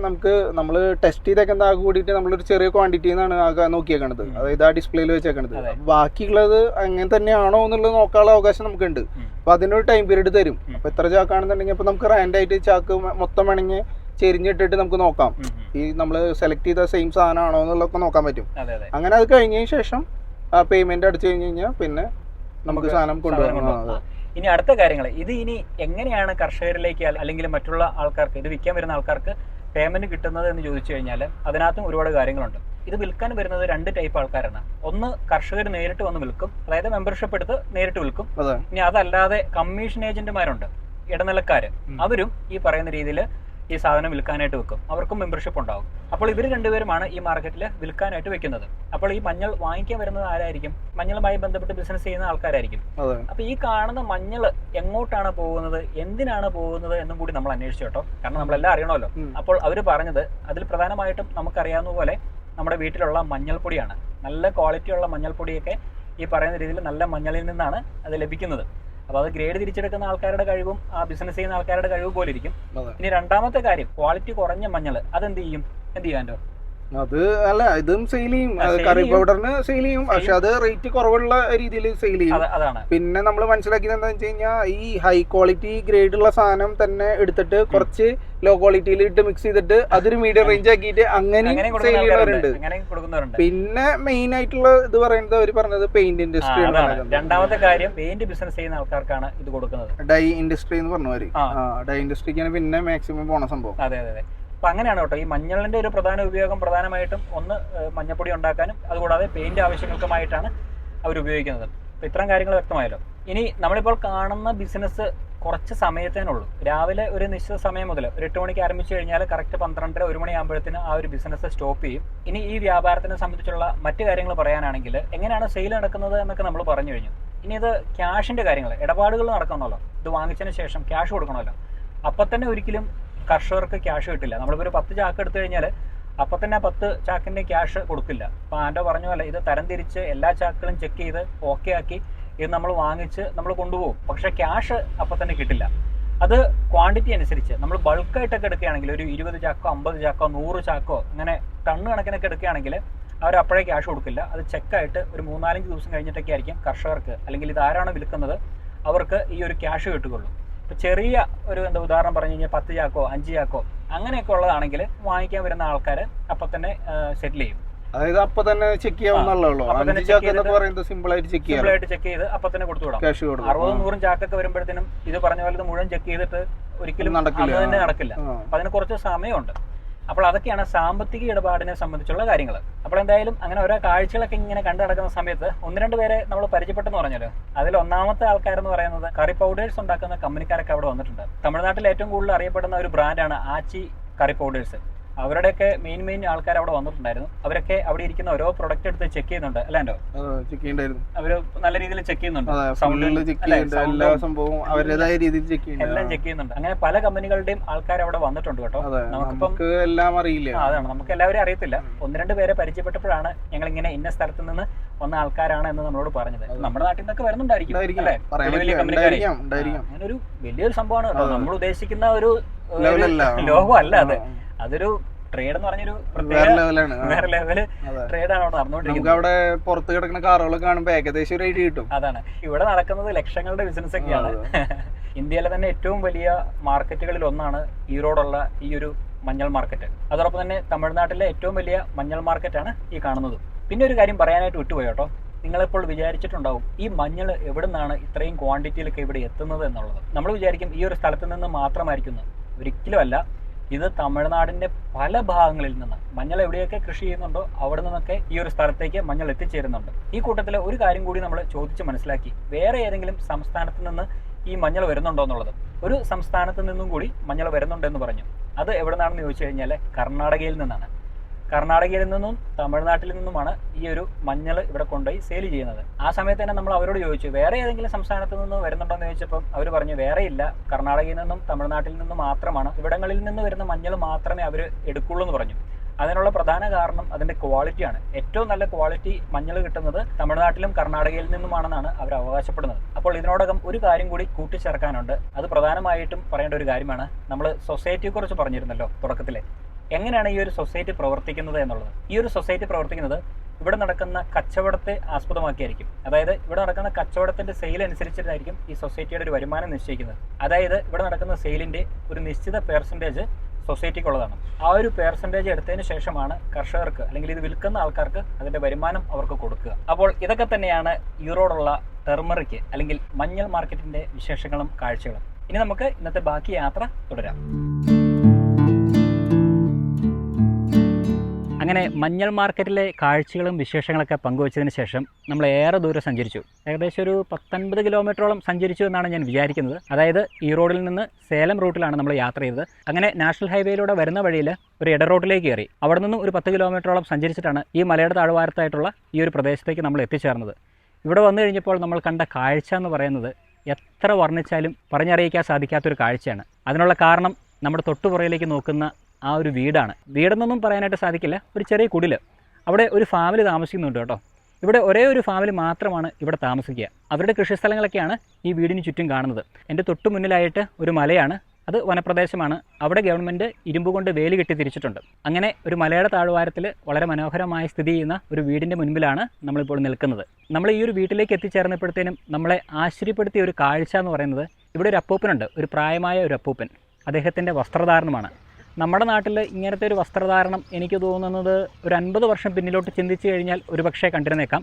Speaker 2: നമ്മൾ ടെസ്റ്റ് ചെയ്തേക്കുന്ന ആകെ കൂടിയിട്ട് നമ്മളൊരു ചെറിയ ക്വാണ്ടിറ്റി എന്നാണ് ആകെ നോക്കിയേക്കണത്. അതായത് ആ ഡിസ്പ്ലേയിൽ വെച്ചേക്കണത്. ബാക്കിയുള്ളത് അങ്ങനെ തന്നെയാണോ എന്നുള്ളത് നോക്കാനുള്ള അവകാശം നമുക്കുണ്ട്. അപ്പൊ അതിനൊരു ടൈം പീരീഡ് തരും. അപ്പൊ എത്ര ചാക്കാണെന്നുണ്ടെങ്കിൽ അപ്പൊ നമുക്ക് റാൻഡായിട്ട് ചാക്ക് മൊത്തം വേണമെങ്കിൽ ചെരിഞ്ഞിട്ടിട്ട് നമുക്ക് നോക്കാം ഈ നമ്മൾ സെലക്ട് ചെയ്ത സെയിം സാധനമാണോ എന്നുള്ളതൊക്കെ നോക്കാൻ പറ്റും. അങ്ങനെ അത് കഴിഞ്ഞതിന് ശേഷം ആ പേയ്മെന്റ് അടിച്ചു കഴിഞ്ഞ് കഴിഞ്ഞാൽ പിന്നെ നമുക്ക് സാധനം കൊണ്ടുപോകാം.
Speaker 1: ഇനി അടുത്ത കാര്യങ്ങൾ, ഇത് ഇനി എങ്ങനെയാണ് കർഷകരിലേക്ക് അല്ലെങ്കിൽ മറ്റുള്ള ആൾക്കാർക്ക്, ഇത് വിൽക്കാൻ വരുന്ന ആൾക്കാർക്ക് പേയ്മെന്റ് കിട്ടുന്നത് എന്ന് ചോദിച്ചു കഴിഞ്ഞാൽ അതിനകത്തും ഒരുപാട് കാര്യങ്ങളുണ്ട്. ഇത് വിൽക്കാൻ വരുന്നത് 2 ടൈപ്പ് ആൾക്കാരാണ്. ഒന്ന് കർഷകർ നേരിട്ട് വന്ന് വിൽക്കും, അതായത് മെമ്പർഷിപ്പ് എടുത്ത് നേരിട്ട് വിൽക്കും. ഇനി അതല്ലാതെ കമ്മീഷൻ ഏജന്റുമാരുണ്ട്, ഇടനിലക്കാര്. അവരും ഈ പറയുന്ന രീതിയിൽ ഈ സാധനം വിൽക്കാനായിട്ട് വെക്കും. അവർക്കും മെമ്പർഷിപ്പ് ഉണ്ടാവും. അപ്പോൾ ഇവർ രണ്ടുപേരുമാണ് ഈ മാർക്കറ്റിൽ വിൽക്കാനായിട്ട് വെക്കുന്നത്. അപ്പോൾ ഈ മഞ്ഞൾ വാങ്ങിക്കാൻ വരുന്നത് ആരായിരിക്കും? മഞ്ഞളുമായി ബന്ധപ്പെട്ട് ബിസിനസ് ചെയ്യുന്ന ആൾക്കാരായിരിക്കും. അപ്പൊ ഈ കാണുന്ന മഞ്ഞൾ എങ്ങോട്ടാണ് പോകുന്നത്, എന്തിനാണ് പോകുന്നത് എന്നും കൂടി നമ്മൾ അന്വേഷിച്ചു കേട്ടോ. കാരണം നമ്മളെല്ലാം അറിയണമല്ലോ. അപ്പോൾ അവർ പറഞ്ഞത് അതിൽ പ്രധാനമായിട്ടും നമുക്കറിയാവുന്ന പോലെ നമ്മുടെ വീട്ടിലുള്ള മഞ്ഞൾപ്പൊടിയാണ്. നല്ല ക്വാളിറ്റിയുള്ള മഞ്ഞൾപ്പൊടിയൊക്കെ ഈ പറയുന്ന രീതിയിൽ നല്ല മഞ്ഞളിൽ നിന്നാണ് അത് ലഭിക്കുന്നത്. അപ്പൊ അത് ഗ്രേഡ് തിരിച്ചെടുക്കുന്ന ആൾക്കാരുടെ കഴിവും ആ ബിസിനസ് ചെയ്യുന്ന ആൾക്കാരുടെ കഴിവ് പോലെ ഇരിക്കും. ഇനി രണ്ടാമത്തെ കാര്യം, ക്വാളിറ്റി കുറഞ്ഞ മഞ്ഞൾ അതെന്ത് ചെയ്യാൻ?
Speaker 2: അത് അല്ല, ഇതും സെയിൽ ചെയ്യും. കറി പൗഡറിന് സെയിൽ ചെയ്യും, പക്ഷെ അത് റേറ്റ് കുറവുള്ള രീതിയിൽ സെയിൽ ചെയ്യും. പിന്നെ നമ്മൾ മനസ്സിലാക്കിയത് എന്താണെന്ന് വെച്ച് കഴിഞ്ഞാൽ ഈ ഹൈ ക്വാളിറ്റി ഗ്രേഡ് ഉള്ള സാധനം തന്നെ എടുത്തിട്ട് കുറച്ച് ലോ ക്വാളിറ്റിയിൽ ഇട്ട് മിക്സ് ചെയ്തിട്ട് അതൊരു മീഡിയം റേഞ്ച് ആക്കിയിട്ട് അങ്ങനെ സെയിൽ ചെയ്യുന്നവരുണ്ട്. പിന്നെ മെയിൻ ആയിട്ടുള്ള ഇത് പറയുന്നത് അവർ പറഞ്ഞത് പെയിന്റ് ഇൻഡസ്ട്രി.
Speaker 1: രണ്ടാമത്തെ കാര്യം, പെയിന്റ് ബിസിനസ് ചെയ്യുന്ന ആൾക്കാർക്കാണ് ഇത് കൊടുക്കുന്നത്.
Speaker 2: ഡൈ ഇൻഡസ്ട്രി എന്ന് പറഞ്ഞവര്, ഡൈ ഇൻഡസ്ട്രിക്കാണ് പിന്നെ മാക്സിമം പോണ സംഭവം.
Speaker 1: അതെ. അപ്പൊ അങ്ങനെയാണ് കേട്ടോ. ഈ മഞ്ഞളിന്റെ ഒരു പ്രധാന ഉപയോഗം പ്രധാനമായിട്ടും ഒന്ന് മഞ്ഞപ്പൊടി ഉണ്ടാക്കാനും അതുകൂടാതെ പെയിന്റ് ആവശ്യങ്ങൾക്കുമായിട്ടാണ് അവർ ഉപയോഗിക്കുന്നത്. അപ്പൊ ഇത്തരം കാര്യങ്ങൾ വ്യക്തമായല്ലോ. ഇനി നമ്മളിപ്പോൾ കാണുന്ന ബിസിനസ് കുറച്ച് സമയത്തേനുള്ളൂ. രാവിലെ ഒരു നിശ്ചിത സമയം മുതൽ ഒരു 8 മണിക്ക് ആരംഭിച്ചു കഴിഞ്ഞാൽ കറക്റ്റ് 12:30 1 മണിയാകുമ്പോഴത്തേന് ആ ഒരു ബിസിനസ് സ്റ്റോപ്പ് ചെയ്യും. ഇനി ഈ വ്യാപാരത്തിനെ സംബന്ധിച്ചുള്ള മറ്റു കാര്യങ്ങൾ പറയാനാണെങ്കിൽ എങ്ങനെയാണ് സെയിൽ നടക്കുന്നത് എന്നൊക്കെ നമ്മൾ പറഞ്ഞു കഴിഞ്ഞു. ഇനി ഇത് ക്യാഷിന്റെ കാര്യങ്ങൾ, ഇടപാടുകൾ നടക്കണമല്ലോ. ഇത് വാങ്ങിച്ചതിന് ശേഷം ക്യാഷ് കൊടുക്കണമല്ലോ. അപ്പം തന്നെ ഒരിക്കലും കർഷകർക്ക് ക്യാഷ് കിട്ടില്ല. നമ്മളിപ്പോൾ ഒരു 10 ചാക്ക് എടുത്തു കഴിഞ്ഞാൽ അപ്പം തന്നെ 10 ചാക്കിൻ്റെ ക്യാഷ് കൊടുക്കില്ല. അപ്പോൾ ആൻഡോ പറഞ്ഞ പോലെ ഇത് തരം തിരിച്ച് എല്ലാ ചാക്കുകളും ചെക്ക് ചെയ്ത് ഓക്കെ ആക്കി ഇത് നമ്മൾ വാങ്ങിച്ച് നമ്മൾ കൊണ്ടുപോകും. പക്ഷേ ക്യാഷ് അപ്പം തന്നെ കിട്ടില്ല. അത് ക്വാണ്ടിറ്റി അനുസരിച്ച് നമ്മൾ ബൾക്കായിട്ടൊക്കെ എടുക്കുകയാണെങ്കിൽ ഒരു 20 ചാക്കോ 50 ചാക്കോ 100 ചാക്കോ അങ്ങനെ ടണ്ണ് കണക്കിനൊക്കെ എടുക്കുകയാണെങ്കിൽ അവർ അപ്പോഴേ ക്യാഷ് കൊടുക്കില്ല. അത് ചെക്കായിട്ട് ഒരു 3-4 ദിവസം കഴിഞ്ഞിട്ടൊക്കെ ആയിരിക്കും കർഷകർക്ക്, അല്ലെങ്കിൽ ഇത് ആരാണ് വിൽക്കുന്നത് അവർക്ക് ഈ ഒരു ക്യാഷ് കിട്ടുകയുള്ളൂ. ഇപ്പോൾ ചെറിയ ഒരു ഉദാഹരണം പറഞ്ഞു കഴിഞ്ഞാൽ 10 ചാക്കോ 5 ചാക്കോ അങ്ങനെയൊക്കെ ഉള്ളതാണെങ്കിൽ വാങ്ങിക്കാൻ വരുന്ന ആൾക്കാർ അപ്പം തന്നെ സെറ്റിൽ ചെയ്യും.
Speaker 2: അതായത് അപ്പൊ തന്നെ ചെക്ക് ചെയ്യാവുന്നുള്ളൂ. സിമ്പിൾ ആയിട്ട് ചെക്ക്
Speaker 1: ചെയ്ത് അപ്പൊ തന്നെ കൊടുത്തു വിടാം. 60-100 ചാക്കൊക്കെ വരുമ്പോഴത്തേനും ഇത് പറഞ്ഞ പോലെ ഇത് മുഴുവൻ ചെക്ക് ചെയ്തിട്ട് ഒരിക്കലും തന്നെ നടക്കില്ല. അപ്പൊ അതിന് കുറച്ച് സമയമുണ്ട്. അപ്പോൾ അതൊക്കെയാണ് സാമ്പത്തിക ഇടപാടിനെ സംബന്ധിച്ചുള്ള കാര്യങ്ങൾ. അപ്പോൾ എന്തായാലും അങ്ങനെ ഓരോ കാഴ്ചകളൊക്കെ ഇങ്ങനെ കണ്ടു നടക്കുന്ന സമയത്ത് 1-2 പേരെ നമ്മൾ പരിചയപ്പെട്ടെന്ന് പറഞ്ഞല്ലോ. അതിൽ ഒന്നാമത്തെ ആൾക്കാരെന്ന് പറയുന്നത് കറി പൗഡേഴ്സ് ഉണ്ടാക്കുന്ന കമ്പനിക്കാരൊക്കെ അവിടെ വന്നിട്ടുണ്ട്. തമിഴ്നാട്ടിൽ ഏറ്റവും കൂടുതൽ അറിയപ്പെടുന്ന ഒരു ബ്രാൻഡാണ് ആച്ചി കറി പൗഡേഴ്സ്. അവരുടെയൊക്കെ മെയിൻ ആൾക്കാർ അവിടെ വന്നിട്ടുണ്ടായിരുന്നു. അവരൊക്കെ അവിടെ ഇരിക്കുന്ന ഓരോ പ്രൊഡക്റ്റ് എടുത്ത് ചെക്ക് ചെയ്യുന്നുണ്ട്. അല്ലാണ്ടോ? അവര് നല്ല രീതിയിൽ ചെക്ക് ചെയ്യുന്നുണ്ട്, എല്ലാം ചെക്ക് ചെയ്യുന്നുണ്ട്. അങ്ങനെ പല കമ്പനികളുടെയും ആൾക്കാർ അവിടെ വന്നിട്ടുണ്ട് കേട്ടോ. നമുക്കിപ്പം
Speaker 2: എല്ലാം അറിയില്ല.
Speaker 1: അതാണ്, നമുക്ക് എല്ലാവരും അറിയത്തില്ല. 1-2 പേരെ പരിചയപ്പെട്ടപ്പോഴാണ് ഞങ്ങൾ ഇങ്ങനെ ഇന്ന സ്ഥലത്ത് നിന്ന് വന്ന ആൾക്കാരാണ് എന്ന് നമ്മളോട് പറഞ്ഞത്. നമ്മുടെ നാട്ടിൽ നിന്നൊക്കെ വരുന്നുണ്ടായിരിക്കും അല്ലേ, വലിയ കമ്പനിക്കാരെ. അങ്ങനെ ഒരു വലിയൊരു സംഭവമാണ് കേട്ടോ. നമ്മൾ ഉദ്ദേശിക്കുന്ന ഒരു ലോകമല്ല അത്. അതൊരു ട്രേഡ് എന്ന് പറഞ്ഞൊരു വേറെ ലെവല് ട്രേഡാണ് അവിടെ നടന്നുകൊണ്ടിരിക്കുന്നത്.
Speaker 2: അവിടെ പുറത്ത് കിടക്കുന്ന കാറുകളൊക്കെ കാണുമ്പോൾ ഏകദേശം ഒരു ഐഡിയ കിട്ടും.
Speaker 1: അതാണ് ഇവിടെ നടക്കുന്നത്. ലക്ഷങ്ങളുടെ ബിസിനസ് ഒക്കെയാണ്. ഇന്ത്യയിലെ തന്നെ ഏറ്റവും വലിയ മാർക്കറ്റുകളിൽ ഒന്നാണ് ഈറോഡുള്ള ഈ ഒരു മഞ്ഞൾ മാർക്കറ്റ്. അതോടൊപ്പം തന്നെ തമിഴ്നാട്ടിലെ ഏറ്റവും വലിയ മഞ്ഞൾ മാർക്കറ്റാണ് ഈ കാണുന്നത്. പിന്നെ ഒരു കാര്യം പറയാനായിട്ട് വിട്ടുപോയി കേട്ടോ. നിങ്ങളിപ്പോൾ വിചാരിച്ചിട്ടുണ്ടാവും ഈ മഞ്ഞൾ എവിടെ നിന്നാണ് ഇത്രയും ക്വാണ്ടിറ്റിയിലൊക്കെ ഇവിടെ എത്തുന്നത് എന്നുള്ളത്. നമ്മൾ വിചാരിക്കും ഈ ഒരു സ്ഥലത്ത് നിന്ന് മാത്രമായിരിക്കുന്നത്. ഒരിക്കലും അല്ല. ഇത് തമിഴ്നാടിന്റെ പല ഭാഗങ്ങളിൽ നിന്ന് മഞ്ഞൾ എവിടെയൊക്കെ കൃഷി ചെയ്യുന്നുണ്ടോ അവിടെ നിന്നൊക്കെ ഈ ഒരു സ്ഥലത്തേക്ക് മഞ്ഞൾ എത്തിച്ചേരുന്നുണ്ട്. ഈ കൂട്ടത്തിൽ ഒരു കാര്യം കൂടി നമ്മൾ ചോദിച്ച് മനസ്സിലാക്കി. വേറെ ഏതെങ്കിലും സംസ്ഥാനത്ത് നിന്ന് ഈ മഞ്ഞൾ വരുന്നുണ്ടോ എന്നുള്ളത്. ഒരു സംസ്ഥാനത്ത് നിന്നും കൂടി മഞ്ഞൾ വരുന്നുണ്ടെന്ന് പറഞ്ഞു. അത് എവിടെ നിന്നാണെന്ന് ചോദിച്ചു കഴിഞ്ഞാൽ കർണാടകയിൽ നിന്നാണ്. കർണാടകയിൽ നിന്നും തമിഴ്നാട്ടിൽ നിന്നുമാണ് ഈ ഒരു മഞ്ഞൾ ഇവിടെ കൊണ്ടുപോയി സെയിൽ ചെയ്യുന്നത്. ആ സമയത്ത് തന്നെ നമ്മൾ അവരോട് ചോദിച്ചു വേറെ ഏതെങ്കിലും സംസ്ഥാനത്ത് നിന്ന് വരുന്നുണ്ടോ എന്ന് ചോദിച്ചപ്പോൾ അവർ പറഞ്ഞു വേറെ ഇല്ല, കർണാടകയിൽ നിന്നും തമിഴ്നാട്ടിൽ നിന്നും മാത്രമാണ്, ഇവിടങ്ങളിൽ നിന്ന് വരുന്ന മഞ്ഞൾ മാത്രമേ അവർ എടുക്കുള്ളൂ എന്ന് പറഞ്ഞു. അതിനുള്ള പ്രധാന കാരണം അതിൻ്റെ ക്വാളിറ്റിയാണ്. ഏറ്റവും നല്ല ക്വാളിറ്റി മഞ്ഞൾ കിട്ടുന്നത് തമിഴ്നാട്ടിലും കർണാടകയിൽ നിന്നുമാണെന്നാണ് അവർ അവകാശപ്പെടുന്നത്. അപ്പോൾ ഇതിനോടകം ഒരു കാര്യം കൂടി കൂട്ടിച്ചേർക്കാനുണ്ട്. അത് പ്രധാനമായിട്ടും പറയേണ്ട ഒരു കാര്യമാണ്. നമ്മൾ സൊസൈറ്റിയെക്കുറിച്ച് പറഞ്ഞിരുന്നല്ലോ തുടക്കത്തിലെ. എങ്ങനെയാണ് ഈ ഒരു സൊസൈറ്റി പ്രവർത്തിക്കുന്നത് എന്നുള്ളത്. ഈ ഒരു സൊസൈറ്റി പ്രവർത്തിക്കുന്നത് ഇവിടെ നടക്കുന്ന കച്ചവടത്തെ ആസ്പദമാക്കിയായിരിക്കും. അതായത് ഇവിടെ നടക്കുന്ന കച്ചവടത്തിന്റെ സെയിൽ അനുസരിച്ചിട്ടായിരിക്കും ഈ സൊസൈറ്റിയുടെ ഒരു വരുമാനം നിശ്ചയിക്കുന്നത്. അതായത് ഇവിടെ നടക്കുന്ന സെയിലിന്റെ ഒരു നിശ്ചിത പെർസെൻറ്റേജ് സൊസൈറ്റിക്കുള്ളതാണ്. ആ ഒരു പെർസെൻറ്റേജ് എടുത്തതിന് ശേഷമാണ് കർഷകർക്ക് അല്ലെങ്കിൽ ഇത് വിൽക്കുന്ന ആൾക്കാർക്ക് അതിന്റെ വരുമാനം അവർക്ക് കൊടുക്കുക. അപ്പോൾ ഇതൊക്കെ തന്നെയാണ് ഈറോഡുള്ള ടെർമറിക്ക് അല്ലെങ്കിൽ മഞ്ഞൾ മാർക്കറ്റിന്റെ വിശേഷങ്ങളും കാഴ്ചകളും. ഇനി നമുക്ക് ഇന്നത്തെ ബാക്കി യാത്ര തുടരാം. അങ്ങനെ മഞ്ഞൾ മാർക്കറ്റിലെ കാഴ്ചകളും വിശേഷങ്ങളൊക്കെ പങ്കുവച്ചതിന് ശേഷം നമ്മൾ ഏറെ ദൂരം സഞ്ചരിച്ചു. ഏകദേശം ഒരു 19 കിലോമീറ്ററോളം സഞ്ചരിച്ചു എന്നാണ് ഞാൻ വിചാരിക്കുന്നത്. അതായത് ഈ റോഡിൽ നിന്ന് സേലം റൂട്ടിലാണ് നമ്മൾ യാത്ര ചെയ്തത്. അങ്ങനെ നാഷണൽ ഹൈവേയിലൂടെ വരുന്ന വഴിയിൽ ഒരു ഇട റോഡിലേക്ക് കയറി. അവിടെ നിന്നും ഒരു 10 കിലോമീറ്ററോളം സഞ്ചരിച്ചിട്ടാണ് ഈ മലയുടെ താഴ്വാരത്തായിട്ടുള്ള ഈ ഒരു പ്രദേശത്തേക്ക് നമ്മൾ എത്തിച്ചേർന്നത്. ഇവിടെ വന്നു കഴിഞ്ഞപ്പോൾ നമ്മൾ കണ്ട കാഴ്ച എന്ന് പറയുന്നത് എത്ര വർണ്ണിച്ചാലും പറഞ്ഞറിയിക്കാൻ സാധിക്കാത്തൊരു കാഴ്ചയാണ്. അതിനുള്ള കാരണം നമ്മുടെ തൊട്ടുപുറയിലേക്ക് നോക്കുന്ന ആ ഒരു വീടാണ്. വീടെന്നൊന്നും പറയാനായിട്ട് സാധിക്കില്ല, ഒരു ചെറിയ കുടില്. അവിടെ ഒരു ഫാമിലി താമസിക്കുന്നുണ്ട് കേട്ടോ. ഇവിടെ ഒരേ ഒരു ഫാമിലി മാത്രമാണ് ഇവിടെ താമസിക്കുക. അവരുടെ കൃഷിസ്ഥലങ്ങളൊക്കെയാണ് ഈ വീടിന് ചുറ്റും കാണുന്നത്. എൻ്റെ തൊട്ടു മുന്നിലായിട്ട് ഒരു മലയാണ്, അത് വനപ്രദേശമാണ്. അവിടെ ഗവൺമെൻറ് ഇരുമ്പ് കൊണ്ട് വേലി കെട്ടി തിരിച്ചിട്ടുണ്ട്. അങ്ങനെ ഒരു മലയുടെ താഴ്വാരത്തിൽ വളരെ മനോഹരമായി സ്ഥിതി ചെയ്യുന്ന ഒരു വീടിൻ്റെ മുൻപിലാണ് നമ്മളിപ്പോൾ നിൽക്കുന്നത്. നമ്മൾ ഈ ഒരു വീട്ടിലേക്ക് എത്തിച്ചേർന്നപ്പോഴത്തേനും നമ്മളെ ആശ്ചര്യപ്പെടുത്തിയ ഒരു കാഴ്ച എന്ന് പറയുന്നത് ഇവിടെ ഒരു അപ്പൂപ്പനുണ്ട്, ഒരു പ്രായമായ ഒരു അപ്പൂപ്പൻ. അദ്ദേഹത്തിൻ്റെ വസ്ത്രധാരണമാണ്. നമ്മുടെ നാട്ടിൽ ഇങ്ങനത്തെ ഒരു വസ്ത്രധാരണം എനിക്ക് തോന്നുന്നത് ഒരു 50 വർഷം പിന്നിലോട്ട് ചിന്തിച്ചു കഴിഞ്ഞാൽ ഒരുപക്ഷെ കണ്ടിരുന്നേക്കാം.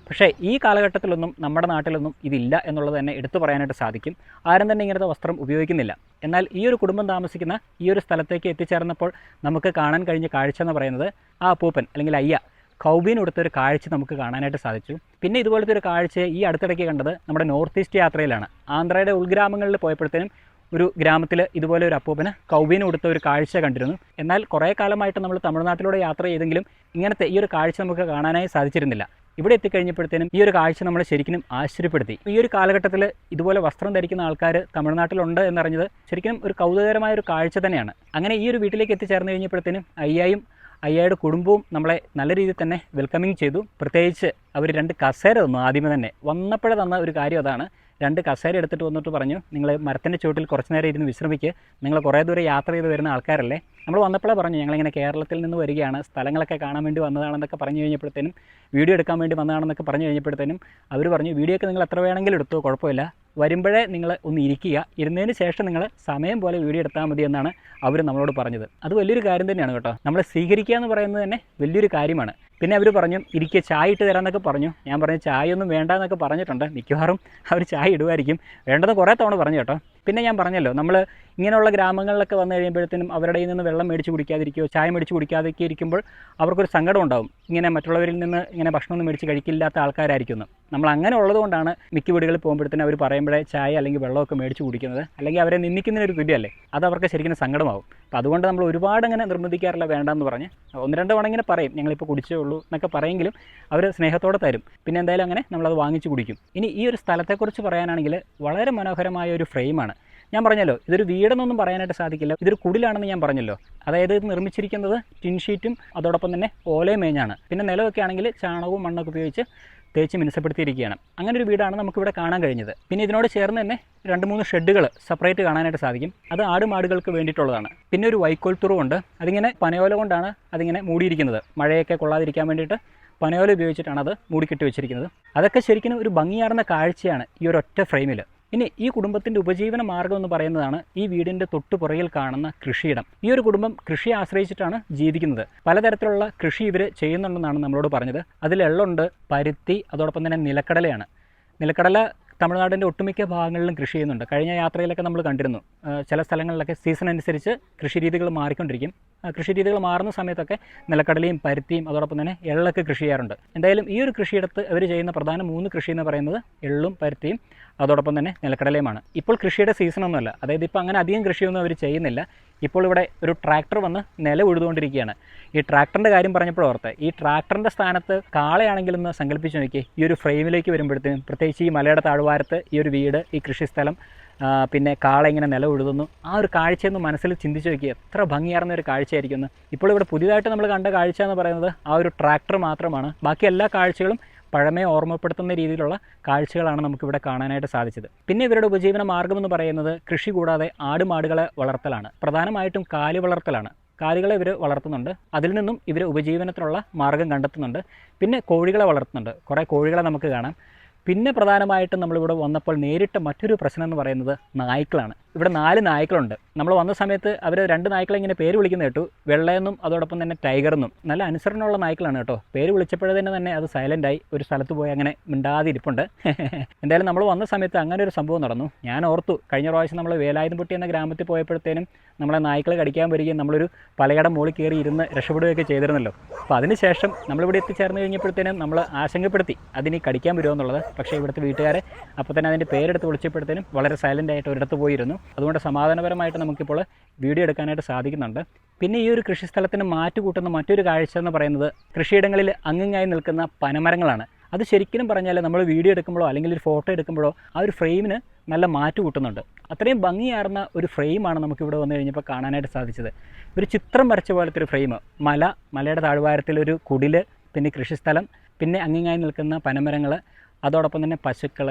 Speaker 1: പക്ഷേ ഈ കാലഘട്ടത്തിലൊന്നും നമ്മുടെ നാട്ടിലൊന്നും ഇതില്ല എന്നുള്ളത് തന്നെ എടുത്തു പറയാനായിട്ട് സാധിക്കും. ആരും തന്നെ ഇങ്ങനത്തെ വസ്ത്രം ഉപയോഗിക്കുന്നില്ല. എന്നാൽ ഈ ഒരു കുടുംബം താമസിക്കുന്ന ഈ ഒരു സ്ഥലത്തേക്ക് എത്തിച്ചേർന്നപ്പോൾ നമുക്ക് കാണാൻ കഴിഞ്ഞ കാഴ്ച എന്ന് പറയുന്നത് ആ അപ്പൂപ്പൻ അല്ലെങ്കിൽ അയ്യ കൗബീൻ കൊടുത്തൊരു കാഴ്ച നമുക്ക് കാണാനായിട്ട് സാധിച്ചു. പിന്നെ ഇതുപോലത്തെ ഒരു കാഴ്ച ഈ അടുത്തിടയ്ക്ക് കണ്ടത് നമ്മുടെ നോർത്ത് ഈസ്റ്റ് യാത്രയിലാണ്. ആന്ധ്രയുടെ ഉൾഗ്രാമങ്ങളിൽ പോയപ്പോഴത്തേനും ഒരു ഗ്രാമത്തിൽ ഇതുപോലെ ഒരു അപ്പൂപ്പന് കൗബീന് കൊടുത്ത ഒരു കാഴ്ച കണ്ടിരുന്നു. എന്നാൽ കുറേ കാലമായിട്ട് നമ്മൾ തമിഴ്നാട്ടിലൂടെ യാത്ര ചെയ്തെങ്കിലും ഇങ്ങനത്തെ ഈ ഒരു കാഴ്ച നമുക്ക് കാണാനായി സാധിച്ചിരുന്നില്ല. ഇവിടെ എത്തിക്കഴിഞ്ഞപ്പോഴത്തേനും ഈ ഒരു കാഴ്ച നമ്മളെ ശരിക്കും ആശ്ചര്യപ്പെടുത്തി. ഈ ഒരു കാലഘട്ടത്തിൽ ഇതുപോലെ വസ്ത്രം ധരിക്കുന്ന ആൾക്കാർ തമിഴ്നാട്ടിലുണ്ട് എന്നറിഞ്ഞത് ശരിക്കും ഒരു കൗതുകകരമായ ഒരു കാഴ്ച തന്നെയാണ്. അങ്ങനെ ഈ ഒരു വീട്ടിലേക്ക് എത്തിച്ചേർന്ന് കഴിഞ്ഞപ്പോഴത്തേനും അയ്യയുടെ കുടുംബവും നമ്മളെ നല്ല രീതിയിൽ തന്നെ വെൽക്കമിങ് ചെയ്തു. പ്രത്യേകിച്ച് അവർ 2 കസേര തന്നു. ആദ്യമേ തന്നെ വന്നപ്പോഴേ തന്ന ഒരു കാര്യം അതാണ്. 2 കസേര എടുത്തിട്ട് വന്നിട്ട് പറഞ്ഞു, നിങ്ങൾ മരത്തിൻ്റെ ചുവട്ടിൽ കുറച്ച് നേരം ഇരുന്ന് വിശ്രമിക്കുക, നിങ്ങൾ കുറേ ദൂരം യാത്ര ചെയ്ത് വരുന്ന ആൾക്കാരല്ലേ. നമ്മൾ വന്നപ്പോഴേ പറഞ്ഞു ഞങ്ങളിങ്ങനെ കേരളത്തിൽ നിന്ന് വരികയാണ്, സ്ഥലങ്ങളൊക്കെ കാണാൻ വേണ്ടി വന്നതാണെന്നൊക്കെ പറഞ്ഞു കഴിഞ്ഞപ്പോഴത്തേനും, വീഡിയോ എടുക്കാൻ വേണ്ടി വന്നതാണെന്നൊക്കെ പറഞ്ഞു കഴിഞ്ഞപ്പോഴത്തേനും അവർ പറഞ്ഞു വീഡിയോ ഒക്കെ നിങ്ങൾ എത്ര വേണമെങ്കിലും എടുത്തോ, കുഴപ്പമില്ല, വരുമ്പോഴേ നിങ്ങൾ ഒന്ന് ഇരിക്കുക, ഇരുന്നതിന് ശേഷം നിങ്ങൾ സമയം പോലെ വീഡിയോ എടുത്താൽ മതി എന്നാണ് അവർ നമ്മളോട് പറഞ്ഞത്. അത് വലിയൊരു കാര്യം തന്നെയാണ് കേട്ടോ. നമ്മളെ സ്വീകരിക്കുക എന്ന് പറയുന്നത് തന്നെ വലിയൊരു കാര്യമാണ്. പിന്നെ അവർ പറഞ്ഞു ഇരിക്കുക, ചായ ഇട്ട് തരാമെന്നൊക്കെ പറഞ്ഞു. ഞാൻ പറഞ്ഞു ചായ ഒന്നും വേണ്ട എന്നൊക്കെ പറഞ്ഞിട്ടുണ്ട്. മിക്കവാറും അവർ ചായ ഇടുമായിരിക്കും. വേണ്ടത് കുറേ തവണ പറഞ്ഞു കേട്ടോ. പിന്നെ ഞാൻ പറഞ്ഞല്ലോ, നമ്മൾ ഇങ്ങനെയുള്ള ഗ്രാമങ്ങളിലൊക്കെ വന്നു കഴിയുമ്പോഴത്തേനും അവരുടെ നിന്ന് വെള്ളം മേടിച്ച് കുടിക്കാതിരിക്കുകയോ ചായ മേടിച്ച് കുടിക്കാതൊക്കെ ഇരിക്കുമ്പോൾ അവർക്കൊരു സങ്കടം ഉണ്ടാവും. ഇങ്ങനെ മറ്റുള്ളവരിൽ നിന്ന് ഇങ്ങനെ ഭക്ഷണമൊന്നും മേടിച്ച് കഴിക്കില്ലാത്ത ആൾക്കാരായിരിക്കുന്നു. നമ്മൾ അങ്ങനെ ഉള്ളതുകൊണ്ടാണ് മിക്ക വീടുകളിൽ പോകുമ്പോഴത്തേനും അവർ പറയുമ്പോഴേ ചായ അല്ലെങ്കിൽ വെള്ളമൊക്കെ മേടിച്ച് കുടിക്കുന്നത്. അല്ലെങ്കിൽ അവരെ നിന്ദിക്കുന്നതിനൊരു തുല്യമല്ലേ, അത് അവർക്ക് ശരിക്കും സങ്കടമാവും. അപ്പോൾ അതുകൊണ്ട് നമ്മൾ ഒരുപാട് അങ്ങനെ നിർബന്ധിക്കാറില്ല വേണ്ടെന്ന് പറഞ്ഞ്. 1-2 തവണ ഇങ്ങനെ പറയും ഞങ്ങളിപ്പോൾ കുടിച്ചേ ഉള്ളൂ എന്നൊക്കെ പറയെങ്കിലും അവർ സ്നേഹത്തോടെ തരും. പിന്നെ എന്തായാലും അങ്ങനെ നമ്മളത് വാങ്ങിച്ച് കുടിക്കും. ഇനി ഈ ഒരു സ്ഥലത്തെക്കുറിച്ച് പറയാനാണെങ്കിൽ വളരെ മനോഹരമായ ഒരു ഫ്രെയിമാണ്. ഞാൻ പറഞ്ഞല്ലോ ഇതൊരു വീടെന്നൊന്നും പറയാനായിട്ട് സാധിക്കില്ല, ഇതൊരു കുടിലാണെന്ന് ഞാൻ പറഞ്ഞല്ലോ. അതായത് ഇത് നിർമ്മിച്ചിരിക്കുന്നത് ടിൻ ഷീറ്റും അതോടൊപ്പം തന്നെ ഓലയും മേഞ്ഞാണ്. പിന്നെ നിലമൊക്കെ ആണെങ്കിൽ ചാണകവും മണ്ണൊക്കെ ഉപയോഗിച്ച് തേച്ച് മിനുസപ്പെടുത്തിയിരിക്കുകയാണ്. അങ്ങനെ ഒരു വീടാണ് നമുക്കിവിടെ കാണാൻ കഴിഞ്ഞത്. പിന്നെ ഇതിനോട് ചേർന്ന് തന്നെ 2-3 ഷെഡുകൾ സെപ്പറേറ്റ് കാണാനായിട്ട് സാധിക്കും. അത് ആടുമാടുകൾക്ക് വേണ്ടിയിട്ടുള്ളതാണ്. പിന്നെ ഒരു വൈക്കോൽത്തുറുണ്ട്. അതിങ്ങനെ പനയോല കൊണ്ടാണ് അതിങ്ങനെ മൂടിയിരിക്കുന്നത്. മഴയൊക്കെ കൊള്ളാതിരിക്കാൻ വേണ്ടിയിട്ട് പനയോല ഉപയോഗിച്ചിട്ടാണ് അത് മൂടിക്കെട്ടി വെച്ചിരിക്കുന്നത്. അതൊക്കെ ശരിക്കും ഒരു ഭംഗിയാർന്ന കാഴ്ചയാണ് ഈ ഒരൊറ്റ ഫ്രെയിമിൽ. ഇനി ഈ കുടുംബത്തിൻ്റെ ഉപജീവന മാർഗ്ഗം എന്ന് പറയുന്നതാണ് ഈ വീടിൻ്റെ തൊട്ടുപുറകിൽ കാണുന്ന കൃഷിയിടം. ഈ ഒരു കുടുംബം കൃഷിയെ ആശ്രയിച്ചിട്ടാണ് ജീവിക്കുന്നത്. പലതരത്തിലുള്ള കൃഷി ഇവർ ചെയ്യുന്നുണ്ടെന്നാണ് നമ്മളോട് പറഞ്ഞത്. അതിൽ എള്ളുണ്ട്, പരുത്തി, അതോടൊപ്പം തന്നെ നിലക്കടലയാണ്. നിലക്കടല തമിഴ്നാടിൻ്റെ ഒട്ടുമിക്ക ഭാഗങ്ങളിലും കൃഷി ചെയ്യുന്നുണ്ട്. കഴിഞ്ഞ യാത്രയിലൊക്കെ നമ്മൾ കണ്ടിരുന്നു. ചില സ്ഥലങ്ങളിലൊക്കെ സീസൺ അനുസരിച്ച് കൃഷി രീതികൾ മാറിക്കൊണ്ടിരിക്കും. കൃഷി രീതികൾ മാറുന്ന സമയത്തൊക്കെ നിലക്കടലയും പരുത്തിയും അതോടൊപ്പം തന്നെ എള്ളൊക്കെ കൃഷി ചെയ്യാറുണ്ട്. എന്തായാലും ഈ ഒരു കൃഷിയിടത്ത് അവർ ചെയ്യുന്ന പ്രധാന 3 കൃഷി എന്ന് പറയുന്നത് എള്ളും പരുത്തിയും അതോടൊപ്പം തന്നെ നിലക്കടലയുമാണ്. ഇപ്പോൾ കൃഷിയുടെ സീസണൊന്നുമല്ല, അതായത് ഇപ്പോൾ അങ്ങനെ അധികം കൃഷിയൊന്നും അവർ ചെയ്യുന്നില്ല. ഇപ്പോൾ ഇവിടെ ഒരു ട്രാക്ടർ വന്ന് നില ഉഴുതുകൊണ്ടിരിക്കുകയാണ്. ഈ ട്രാക്ടറിൻ്റെ കാര്യം പറഞ്ഞപ്പോൾ ഓർത്ത്, ഈ ട്രാക്ടറിൻ്റെ സ്ഥാനത്ത് കാളയാണെങ്കിലൊന്ന് സങ്കല്പിച്ച് നോക്കി. ഈ ഒരു ഫ്രെയിമിലേക്ക് വരുമ്പോഴത്തേക്കും, പ്രത്യേകിച്ച് ഈ മലയുടെ താഴ്വാരത്ത് ഈ ഒരു വീട്, ഈ കൃഷിസ്ഥലം, പിന്നെ കാള ഇങ്ങനെ നില ഉഴുതുന്നു, ആ ഒരു കാഴ്ചയൊന്ന് മനസ്സിൽ ചിന്തിച്ച് നോക്കി, എത്ര ഭംഗിയാർന്ന ഒരു കാഴ്ചയായിരിക്കും. ഇപ്പോൾ ഇവിടെ പുതിയതായിട്ട് നമ്മൾ കണ്ട കാഴ്ച എന്ന് പറയുന്നത് ആ ഒരു ട്രാക്ടർ മാത്രമാണ്. ബാക്കി എല്ലാ കാഴ്ചകളും പഴമയെ ഓർമ്മപ്പെടുത്തുന്ന രീതിയിലുള്ള കാഴ്ചകളാണ് നമുക്കിവിടെ കാണാനായിട്ട് സാധിച്ചത്. പിന്നെ ഇവരുടെ ഉപജീവന മാർഗ്ഗമെന്ന് പറയുന്നത് കൃഷി കൂടാതെ ആടുമാടുകളെ വളർത്തലാണ്. പ്രധാനമായിട്ടും കാലി വളർത്തലാണ്. കാലികളെ ഇവർ വളർത്തുന്നുണ്ട്. അതിൽ നിന്നും ഇവർ ഉപജീവനത്തിനുള്ള മാർഗ്ഗം കണ്ടെത്തുന്നുണ്ട്. പിന്നെ കോഴികളെ വളർത്തുന്നുണ്ട്. കുറേ കോഴികളെ നമുക്ക് കാണാം. പിന്നെ പ്രധാനമായിട്ടും നമ്മളിവിടെ വന്നപ്പോൾ നേരിട്ട മറ്റൊരു പ്രശ്നം എന്ന് പറയുന്നത് നായ്ക്കളാണ്. ഇവിടെ 4 നായ്ക്കളുണ്ട്. നമ്മൾ വന്ന സമയത്ത് അവർ 2 നായ്ക്കളെ ഇങ്ങനെ പേര് വിളിക്കുന്ന കേട്ടു, വെള്ളയെന്നും അതോടൊപ്പം തന്നെ ടൈഗറെന്നും. നല്ല അനുസരണമുള്ള നായ്ക്കളാണ് കേട്ടോ. പേര് വിളിച്ചപ്പോഴത്തേന് തന്നെ അത് സൈലൻ്റായി ഒരു സ്ഥലത്ത് പോയി അങ്ങനെ മിണ്ടാതെ ഇരിപ്പുണ്ട്. എന്തായാലും നമ്മൾ വന്ന സമയത്ത് അങ്ങനെ ഒരു സംഭവം നടന്നു. ഞാൻ ഓർത്തു, കഴിഞ്ഞ പ്രാവശ്യം നമ്മൾ വേലായുധംപൊട്ടി എന്ന ഗ്രാമത്തിൽ പോയപ്പോഴത്തേനും നമ്മളെ നായ്ക്കളെ കടിക്കാൻ വരികയും നമ്മളൊരു പലകടം മുകളിൽ കയറി ഇരുന്ന് രക്ഷപ്പെടുകയൊക്കെ ചെയ്തിരുന്നല്ലോ. അപ്പോൾ അതിനുശേഷം നമ്മളിവിടെ എത്തിച്ചേർന്ന് കഴിഞ്ഞപ്പോഴത്തേനും നമ്മൾ ആശങ്കപ്പെടുത്തി അതിനി കടിക്കാൻ വരുമോ എന്നുള്ളത്. പക്ഷേ ഇവിടുത്തെ വീട്ടുകാരെ അപ്പോൾ തന്നെ അതിൻ്റെ പേരെടുത്ത് വിളിച്ചപ്പോഴത്തേനും വളരെ സൈലൻ്റായിട്ട് ഒരിടത്ത് പോയിരുന്നു. അതുകൊണ്ട് സമാധാനപരമായിട്ട് നമുക്കിപ്പോൾ വീഡിയോ എടുക്കാനായിട്ട് സാധിക്കുന്നുണ്ട്. പിന്നെ ഈ ഒരു കൃഷിസ്ഥലത്തിന് മാറ്റുകൂട്ടുന്ന മറ്റൊരു കാഴ്ച എന്ന് പറയുന്നത് കൃഷിയിടങ്ങളിൽ അങ്ങിങ്ങായി നിൽക്കുന്ന പനമരങ്ങളാണ്. അത് ശരിക്കും പറഞ്ഞാൽ നമ്മൾ വീഡിയോ എടുക്കുമ്പോഴോ അല്ലെങ്കിൽ ഒരു ഫോട്ടോ എടുക്കുമ്പോഴോ ആ ഒരു ഫ്രെയിമിന് നല്ല മാറ്റ് കൂട്ടുന്നുണ്ട്. അത്രയും ഭംഗിയാർന്ന ഒരു ഫ്രെയിമാണ് നമുക്കിവിടെ വന്നു കഴിഞ്ഞപ്പോൾ കാണാനായിട്ട് സാധിച്ചത്. ഒരു ചിത്രം വരച്ച പോലത്തെ ഒരു ഫ്രെയിം, മലയുടെ താഴ്വാരത്തിലൊരു കുടിൽ, പിന്നെ കൃഷിസ്ഥലം, പിന്നെ അങ്ങിങ്ങായി നിൽക്കുന്ന പനമരങ്ങൾ, അതോടൊപ്പം തന്നെ പശുക്കൾ,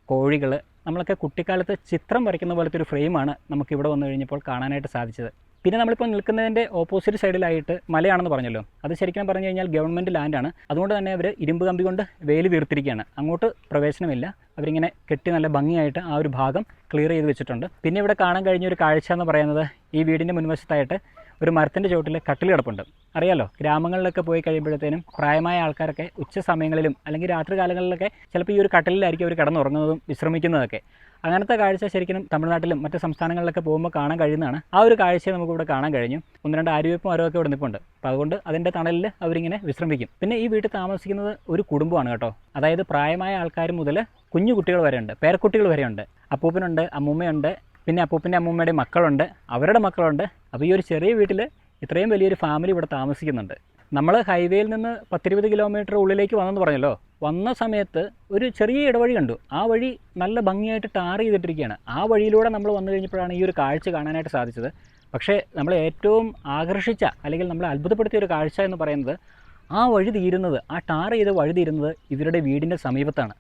Speaker 1: കോഴികൾ, നമ്മളൊക്കെ കുട്ടിക്കാലത്ത് ചിത്രം വരയ്ക്കുന്ന പോലത്തെ ഒരു ഫ്രെയിമാണ് നമുക്കിവിടെ വന്നു കഴിഞ്ഞപ്പോൾ കാണാനായിട്ട് സാധിച്ചത്. പിന്നെ നമ്മളിപ്പോൾ നിൽക്കുന്നതിൻ്റെ ഓപ്പോസിറ്റ് സൈഡിലായിട്ട് മലയാണെന്ന് പറഞ്ഞല്ലോ. അത് ശരിക്കും പറഞ്ഞു കഴിഞ്ഞാൽ ഗവൺമെൻറ് ലാൻഡാണ്. അതുകൊണ്ട് തന്നെ അവർ ഇരുമ്പ് കമ്പി കൊണ്ട് വേലി തീർത്തിരിക്കുകയാണ്. അങ്ങോട്ട് പ്രവേശനമില്ല. അവരിങ്ങനെ കെട്ടി നല്ല ഭംഗിയായിട്ട് ആ ഒരു ഭാഗം ക്ലിയർ ചെയ്ത് വെച്ചിട്ടുണ്ട്. പിന്നെ ഇവിടെ കാണാൻ കഴിഞ്ഞ ഒരു കാഴ്ച എന്ന് പറയുന്നത് ഈ വീടിൻ്റെ മുൻവശത്തായിട്ട് ഒരു മരത്തിൻ്റെ ചുവട്ടിൽ കട്ടിൽ കിടപ്പുണ്ട്. അറിയാലോ, ഗ്രാമങ്ങളിലൊക്കെ പോയി കഴിയുമ്പോഴത്തേനും പ്രായമായ ആൾക്കാരൊക്കെ ഉച്ച സമയങ്ങളിലും അല്ലെങ്കിൽ രാത്രി കാലങ്ങളിലൊക്കെ ചിലപ്പോൾ ഈ ഒരു കട്ടിലിലായിരിക്കും അവർ കിടന്നുറങ്ങുന്നതും വിശ്രമിക്കുന്നതൊക്കെ. അങ്ങനത്തെ കാഴ്ച ശരിക്കും തമിഴ്നാട്ടിലും മറ്റ് സംസ്ഥാനങ്ങളിലൊക്കെ പോകുമ്പോൾ കാണാൻ കഴിയുന്നതാണ്. ആ ഒരു കാഴ്ച നമുക്കിവിടെ കാണാൻ കഴിഞ്ഞു. 1-2 ആര്യവെപ്പും മരമൊക്കെ ഇവിടെ നിൽപ്പുണ്ട്. അപ്പോൾ അതുകൊണ്ട് അതിൻ്റെ തണലിൽ അവരിങ്ങനെ വിശ്രമിക്കും. പിന്നെ ഈ വീട്ടിൽ താമസിക്കുന്നത് ഒരു കുടുംബമാണ് കേട്ടോ. അതായത് പ്രായമായ ആൾക്കാർ മുതൽ കുഞ്ഞു കുട്ടികൾ വരെയുണ്ട്, പേരക്കുട്ടികൾ വരെയുണ്ട്. അപ്പൂപ്പനുണ്ട്, അമ്മൂമ്മയുണ്ട്, പിന്നെ അപ്പൂപ്പൻ്റെ അമ്മൂമ്മയുടെ മക്കളുണ്ട്, അവരുടെ മക്കളുണ്ട്. അപ്പോൾ ഈ ഒരു ചെറിയ വീട്ടിൽ ഇത്രയും വലിയൊരു ഫാമിലി ഇവിടെ താമസിക്കുന്നുണ്ട്. നമ്മൾ ഹൈവേയിൽ നിന്ന് 10-20 കിലോമീറ്റർ ഉള്ളിലേക്ക് വന്നെന്ന് പറഞ്ഞല്ലോ. വന്ന സമയത്ത് ഒരു ചെറിയ ഇടവഴി കണ്ടു. ആ വഴി നല്ല ഭംഗിയായിട്ട് ടാർ ചെയ്തിട്ടിരിക്കുകയാണ്. ആ വഴിയിലൂടെ നമ്മൾ വന്നു കഴിഞ്ഞപ്പോഴാണ് ഈ ഒരു കാഴ്ച കാണാനായിട്ട് സാധിച്ചത്. പക്ഷേ നമ്മളെ ഏറ്റവും ആകർഷിച്ച അല്ലെങ്കിൽ നമ്മളെ അത്ഭുതപ്പെടുത്തിയ ഒരു കാഴ്ച എന്ന് പറയുന്നത് ആ വഴി തീരുന്നത്, ആ ടാർ ചെയ്ത വഴി തീരുന്നത് ഇവരുടെ വീടിൻ്റെ സമീപത്താണ്.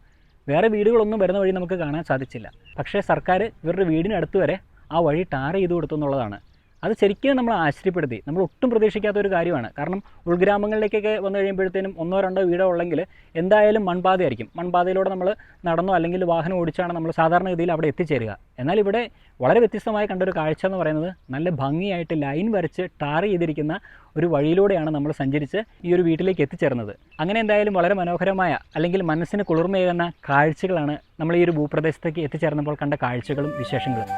Speaker 1: വേറെ വീടുകളൊന്നും വരുന്ന വഴി നമുക്ക് കാണാൻ സാധിച്ചില്ല. പക്ഷേ സർക്കാർ ഇവരുടെ വീടിനടുത്ത് വരെ ആ വഴി ടാർ ചെയ്ത് കൊടുത്തു എന്നുള്ളതാണ്. അത് ശരിക്കും നമ്മൾ ആശ്ചര്യപ്പെടുത്തി. നമ്മൾ ഒട്ടും പ്രതീക്ഷിക്കാത്ത ഒരു കാര്യമാണ്. കാരണം ഉൾഗ്രാമങ്ങളിലേക്കൊക്കെ വന്നു കഴിയുമ്പോഴത്തേനും 1-2 വീടോ ഉള്ളെങ്കിൽ എന്തായാലും മൺപാതയായിരിക്കും. മൺപാതയിലൂടെ നമ്മൾ നടന്നോ അല്ലെങ്കിൽ വാഹനം ഓടിച്ചാണ് നമ്മൾ സാധാരണഗതിയിൽ അവിടെ എത്തിച്ചേരുക. എന്നാൽ ഇവിടെ വളരെ വ്യത്യസ്തമായി കണ്ടൊരു കാഴ്ച എന്ന് പറയുന്നത് നല്ല ഭംഗിയായിട്ട് ലൈൻ വരച്ച് ടാർ ചെയ്തിരിക്കുന്ന ഒരു വഴിയിലൂടെയാണ് നമ്മൾ സഞ്ചരിച്ച് ഈ ഒരു വീട്ടിലേക്ക് എത്തിച്ചേർന്നത്. അങ്ങനെ എന്തായാലും വളരെ മനോഹരമായ അല്ലെങ്കിൽ മനസ്സിന് കുളിർമയേകുന്ന കാഴ്ചകളാണ് നമ്മൾ ഈ ഒരു ഭൂപ്രദേശത്തേക്ക് എത്തിച്ചേർന്നപ്പോൾ കണ്ട കാഴ്ചകളും വിശേഷങ്ങളും.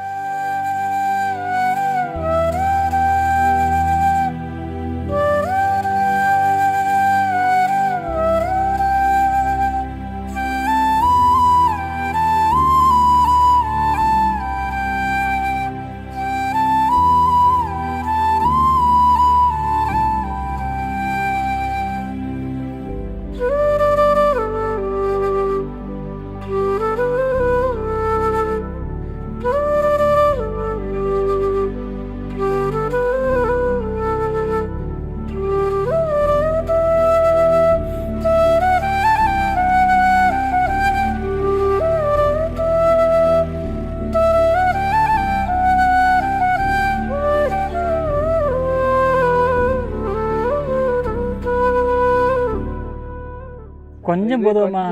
Speaker 1: கொஞ்சம் போதுமா?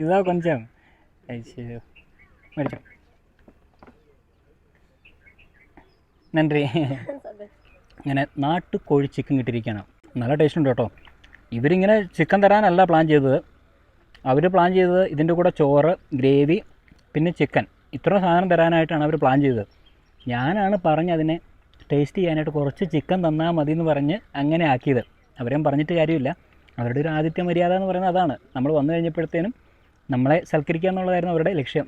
Speaker 1: இதா கொஞ்சம் മേടിച്ചോ. നന്ദി. ഇങ്ങനെ നാട്ടുകോഴി ചിക്കൻ കിട്ടിയിരിക്കുകയാണ്. നല്ല ടേസ്റ്റ് ഉണ്ട് കേട്ടോ. ഇവരിങ്ങനെ ചിക്കൻ തരാനല്ല പ്ലാൻ ചെയ്തത്. അവർ പ്ലാൻ ചെയ്തത് ഇതിൻ്റെ കൂടെ ചോറ്, ഗ്രേവി, പിന്നെ ചിക്കൻ, ഇത്ര സാധനം തരാനായിട്ടാണ് അവർ പ്ലാൻ ചെയ്തത്. ഞാനാണ് പറഞ്ഞതിനെ ടേസ്റ്റ് ചെയ്യാനായിട്ട് കുറച്ച് ചിക്കൻ തന്നാൽ മതി എന്ന് പറഞ്ഞ് അങ്ങനെ ആക്കിയത്. അവരെയും പറഞ്ഞിട്ട് കാര്യമില്ല, അവരുടെ ഒരു ആതിഥ്യ മര്യാദ എന്ന് പറയുന്നത് അതാണ്. നമ്മൾ വന്നു കഴിഞ്ഞപ്പോഴത്തേനും നമ്മളെ സൽക്കരിക്കുക എന്നുള്ളതായിരുന്നു അവരുടെ ലക്ഷ്യം.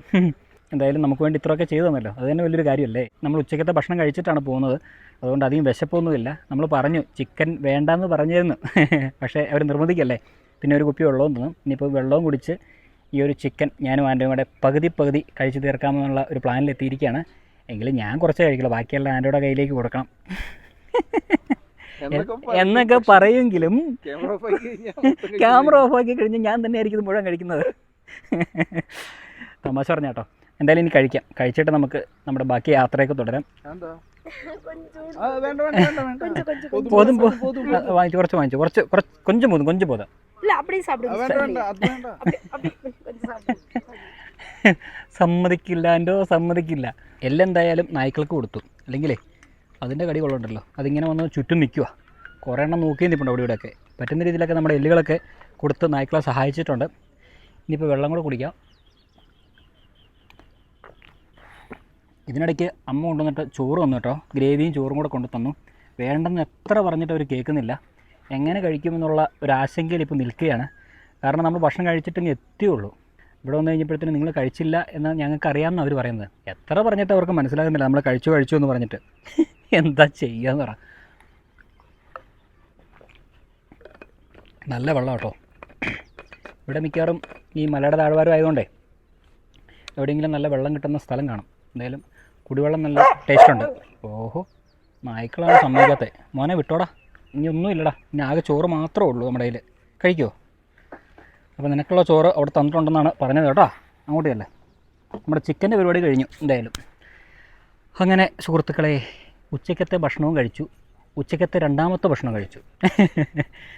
Speaker 1: എന്തായാലും നമുക്ക് വേണ്ടി ഇത്രയൊക്കെ ചെയ്തു തന്നല്ലോ, അത് തന്നെ വലിയൊരു കാര്യമല്ലേ. നമ്മൾ ഉച്ചക്കത്തെ ഭക്ഷണം കഴിച്ചിട്ടാണ് പോകുന്നത്, അതുകൊണ്ട് അധികം വിശപ്പൊന്നുമില്ല. നമ്മൾ പറഞ്ഞു ചിക്കൻ വേണ്ടാന്ന് പറഞ്ഞിരുന്നു, പക്ഷേ അവർ നിർബന്ധിക്കല്ലേ. പിന്നെ ഒരു കുപ്പി വെള്ളവും തന്നു. ഇനിയിപ്പോൾ വെള്ളവും കുടിച്ച് ഈ ഒരു ചിക്കൻ ഞാനും ആൻ്റെയും കൂടെ പകുതി കഴിച്ച് തീർക്കാമെന്നുള്ള ഒരു പ്ലാനിലെത്തിയിരിക്കുകയാണ്. എങ്കിലും ഞാൻ കുറച്ച് കഴിക്കില്ല, ബാക്കിയെല്ലാം ആൻ്റെയുടെ കയ്യിലേക്ക് കൊടുക്കണം എന്നൊക്കെ പറയുമെങ്കിലും ക്യാമറ ഓഫാക്കി കഴിഞ്ഞ് ഞാൻ തന്നെ ആയിരിക്കും ഇത് മുഴുവൻ കഴിക്കുന്നത്. തമാശ പറഞ്ഞാട്ടോ. എന്തായാലും ഇനി കഴിക്കാം, കഴിച്ചിട്ട് നമുക്ക് നമ്മുടെ ബാക്കി യാത്രയൊക്കെ തുടരാം. വാങ്ങിച്ചു കൊഞ്ചം പോതാ സമ്മതിക്കില്ല. എല്ലാം എന്തായാലും നായ്ക്കൾക്ക് കൊടുത്തു, അല്ലെങ്കിലേ അതിൻ്റെ കടി കൊള്ളുണ്ടല്ലോ, അതിങ്ങനെ വന്ന് ചുറ്റും നിൽക്കുക. കുറേ എണ്ണം നോക്കിയും നിൽപ്പുണ്ട് അവിടെ ഇവിടെയൊക്കെ. പറ്റുന്ന രീതിയിലൊക്കെ നമ്മുടെ എല്ലുകളൊക്കെ കൊടുത്ത് നായ്ക്കളെ സഹായിച്ചിട്ടുണ്ട്. ഇനിയിപ്പോൾ വെള്ളം കൂടെ കുടിക്കാം. ഇതിനിടയ്ക്ക് അമ്മ കൊണ്ടുവന്നിട്ട് ചോറ് വന്നു കേട്ടോ, ഗ്രേവിയും ചോറും കൂടെ കൊണ്ടു തന്നു. വേണ്ടെന്ന് എത്ര പറഞ്ഞിട്ട് അവർ കേൾക്കുന്നില്ല. എങ്ങനെ കഴിക്കുമെന്നുള്ള ഒരു ആശങ്കയിൽ ഇപ്പോൾ നിൽക്കുകയാണ്. കാരണം നമ്മൾ ഭക്ഷണം കഴിച്ചിട്ടെങ്കിൽ എത്തിയുള്ളൂ. ഇവിടെ വന്നു കഴിഞ്ഞപ്പോഴത്തേനും നിങ്ങൾ കഴിച്ചില്ല എന്ന് ഞങ്ങൾക്ക് അറിയാമെന്ന് അവർ പറയുന്നത്. എത്ര പറഞ്ഞിട്ട് അവർക്ക് മനസ്സിലാകുന്നില്ല നമ്മൾ കഴിച്ചു എന്ന് പറഞ്ഞിട്ട്. എന്താ ചെയ്യാന്ന് പറ. നല്ല വെള്ളം കേട്ടോ. ഇവിടെ മിക്കവാറും ഈ മലയുടെ താഴ്വാരം ആയതുകൊണ്ടേ എവിടെയെങ്കിലും നല്ല വെള്ളം കിട്ടുന്ന സ്ഥലം കാണും. എന്തായാലും കുടിവെള്ളം നല്ല ടേസ്റ്റ് ഉണ്ട്. ഓഹോ, നായ്ക്കളാണ് സമ്മതിക്കാത്തത്. മോനെ വിട്ടോടാ, ഇനി ഒന്നും ഇല്ലടാ, ഇനി ആകെ ചോറ് മാത്രമേ ഉള്ളൂ നമ്മുടെ കയ്യിൽ. കഴിക്കുമോ? അപ്പോൾ നിനക്കുള്ള ചോറ് അവിടെ തന്നിട്ടുണ്ടെന്നാണ് പറഞ്ഞത് കേട്ടോ. അങ്ങോട്ടല്ലേ നമ്മുടെ ചിക്കൻ്റെ പരിപാടി കഴിഞ്ഞു. എന്തായാലും അങ്ങനെ സുഹൃത്തുക്കളെ, ഉച്ചക്കത്തെ ഭക്ഷണവും കഴിച്ചു, ഉച്ചക്കത്തെ രണ്ടാമത്തെ ഭക്ഷണം കഴിച്ചു.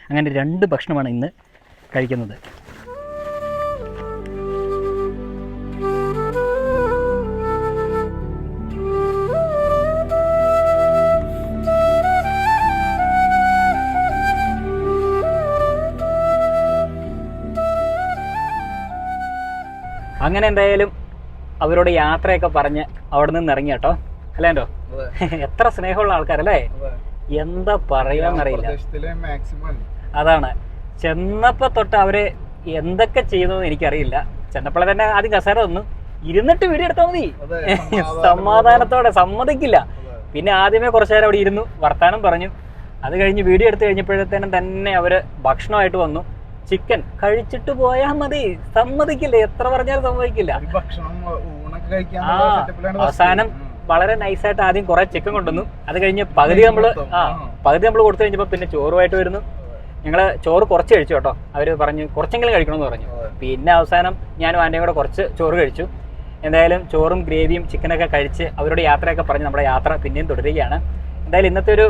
Speaker 1: അങ്ങനെ 2 ഭക്ഷണമാണ് ഇന്ന് കഴിക്കുന്നത്. അങ്ങനെ എന്തായാലും അവരോട് യാത്രയൊക്കെ പറഞ്ഞ് അവിടെ നിന്ന് ഇറങ്ങി കേട്ടോ. അല്ലേണ്ടോ? എത്ര സ്നേഹമുള്ള ആൾക്കാരല്ലേ, എന്താ പറയാന്നറിയില്ല. അതാണ്, ചെന്നപ്പോൾ തൊട്ട് അവര് എന്തൊക്കെ ചെയ്യുന്നതെന്ന് എനിക്കറിയില്ല. ചെന്നപ്പോഴെ തന്നെ ആദ്യം കസേര തന്നു, ഇരുന്നിട്ട് വീഡിയോ എടുത്താൽ മതി, സമാധാനത്തോടെ, സമ്മതിക്കില്ല. പിന്നെ ആദ്യമേ കുറച്ചു നേരം അവിടെ ഇരുന്നു വർത്താനം പറഞ്ഞു. അത് കഴിഞ്ഞ് വീഡിയോ എടുത്ത് കഴിഞ്ഞപ്പോഴത്തേനും തന്നെ അവര് ഭക്ഷണമായിട്ട് വന്നു. ചിക്കൻ കഴിച്ചിട്ട് പോയാൽ മതി, സമ്മതിക്കില്ല, എത്ര പറഞ്ഞാലും സമ്മതിക്കില്ല. അവസാനം വളരെ നൈസായിട്ട് ആദ്യം കുറെ ചിക്കൻ കൊണ്ടുവന്നു. അത് കഴിഞ്ഞ് പകുതി നമ്മൾ കൊടുത്തു കഴിഞ്ഞപ്പോൾ പിന്നെ ചോറുമായിട്ട് വരുന്നു. ഞങ്ങള് ചോറ് കുറച്ച് കഴിച്ചു കേട്ടോ. അവര് പറഞ്ഞു കുറച്ചെങ്കിലും കഴിക്കണമെന്ന് പറഞ്ഞു. പിന്നെ അവസാനം ഞാനും ആൻ്റെയും കൂടെ കുറച്ച് ചോറ് കഴിച്ചു. എന്തായാലും ചോറും ഗ്രേവിയും ചിക്കനൊക്കെ കഴിച്ച് അവരോട് യാത്രയൊക്കെ പറഞ്ഞ് നമ്മുടെ യാത്ര പിന്നെയും തുടരുകയാണ്. എന്തായാലും ഇന്നത്തെ ഒരു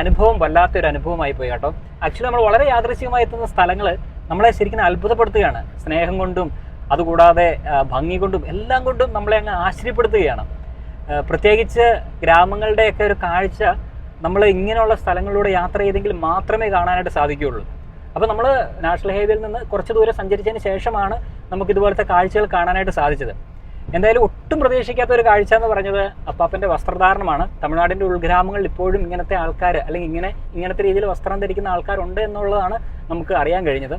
Speaker 1: അനുഭവം വല്ലാത്തൊരു അനുഭവമായി പോയി കേട്ടോ. ആക്ച്വലി നമ്മൾ വളരെ യാദൃശ്ചികമായി എത്തുന്ന സ്ഥലങ്ങൾ നമ്മളെ ശരിക്കും അത്ഭുതപ്പെടുത്തുകയാണ്. സ്നേഹം കൊണ്ടും അതുകൂടാതെ ഭംഗി കൊണ്ടും എല്ലാം കൊണ്ടും നമ്മളെ അങ്ങ് ആശ്ചര്യപ്പെടുത്തുകയാണ്. പ്രത്യേകിച്ച് ഗ്രാമങ്ങളുടെയൊക്കെ ഒരു കാഴ്ച നമ്മൾ ഇങ്ങനെയുള്ള സ്ഥലങ്ങളിലൂടെ യാത്ര ചെയ്തെങ്കിൽ മാത്രമേ കാണാനായിട്ട് സാധിക്കുകയുള്ളൂ. അപ്പോൾ നമ്മൾ നാഷണൽ ഹൈവേയിൽ നിന്ന് കുറച്ച് ദൂരം സഞ്ചരിച്ചതിന് ശേഷമാണ് നമുക്ക് ഇതുപോലത്തെ കാഴ്ചകൾ കാണാനായിട്ട് സാധിച്ചത്. എന്തായാലും ഒട്ടും പ്രതീക്ഷിക്കാത്ത ഒരു കാഴ്ച എന്ന് പറഞ്ഞത് അപ്പാപ്പൻ്റെ വസ്ത്രധാരണമാണ്. തമിഴ്നാടിൻ്റെ ഉൾഗ്രാമങ്ങളിൽ ഇപ്പോഴും ഇങ്ങനത്തെ ആൾക്കാർ, അല്ലെങ്കിൽ ഇങ്ങനത്തെ രീതിയിൽ വസ്ത്രം ധരിക്കുന്ന ആൾക്കാരുണ്ട് എന്നുള്ളതാണ് നമുക്ക് അറിയാൻ കഴിഞ്ഞത്.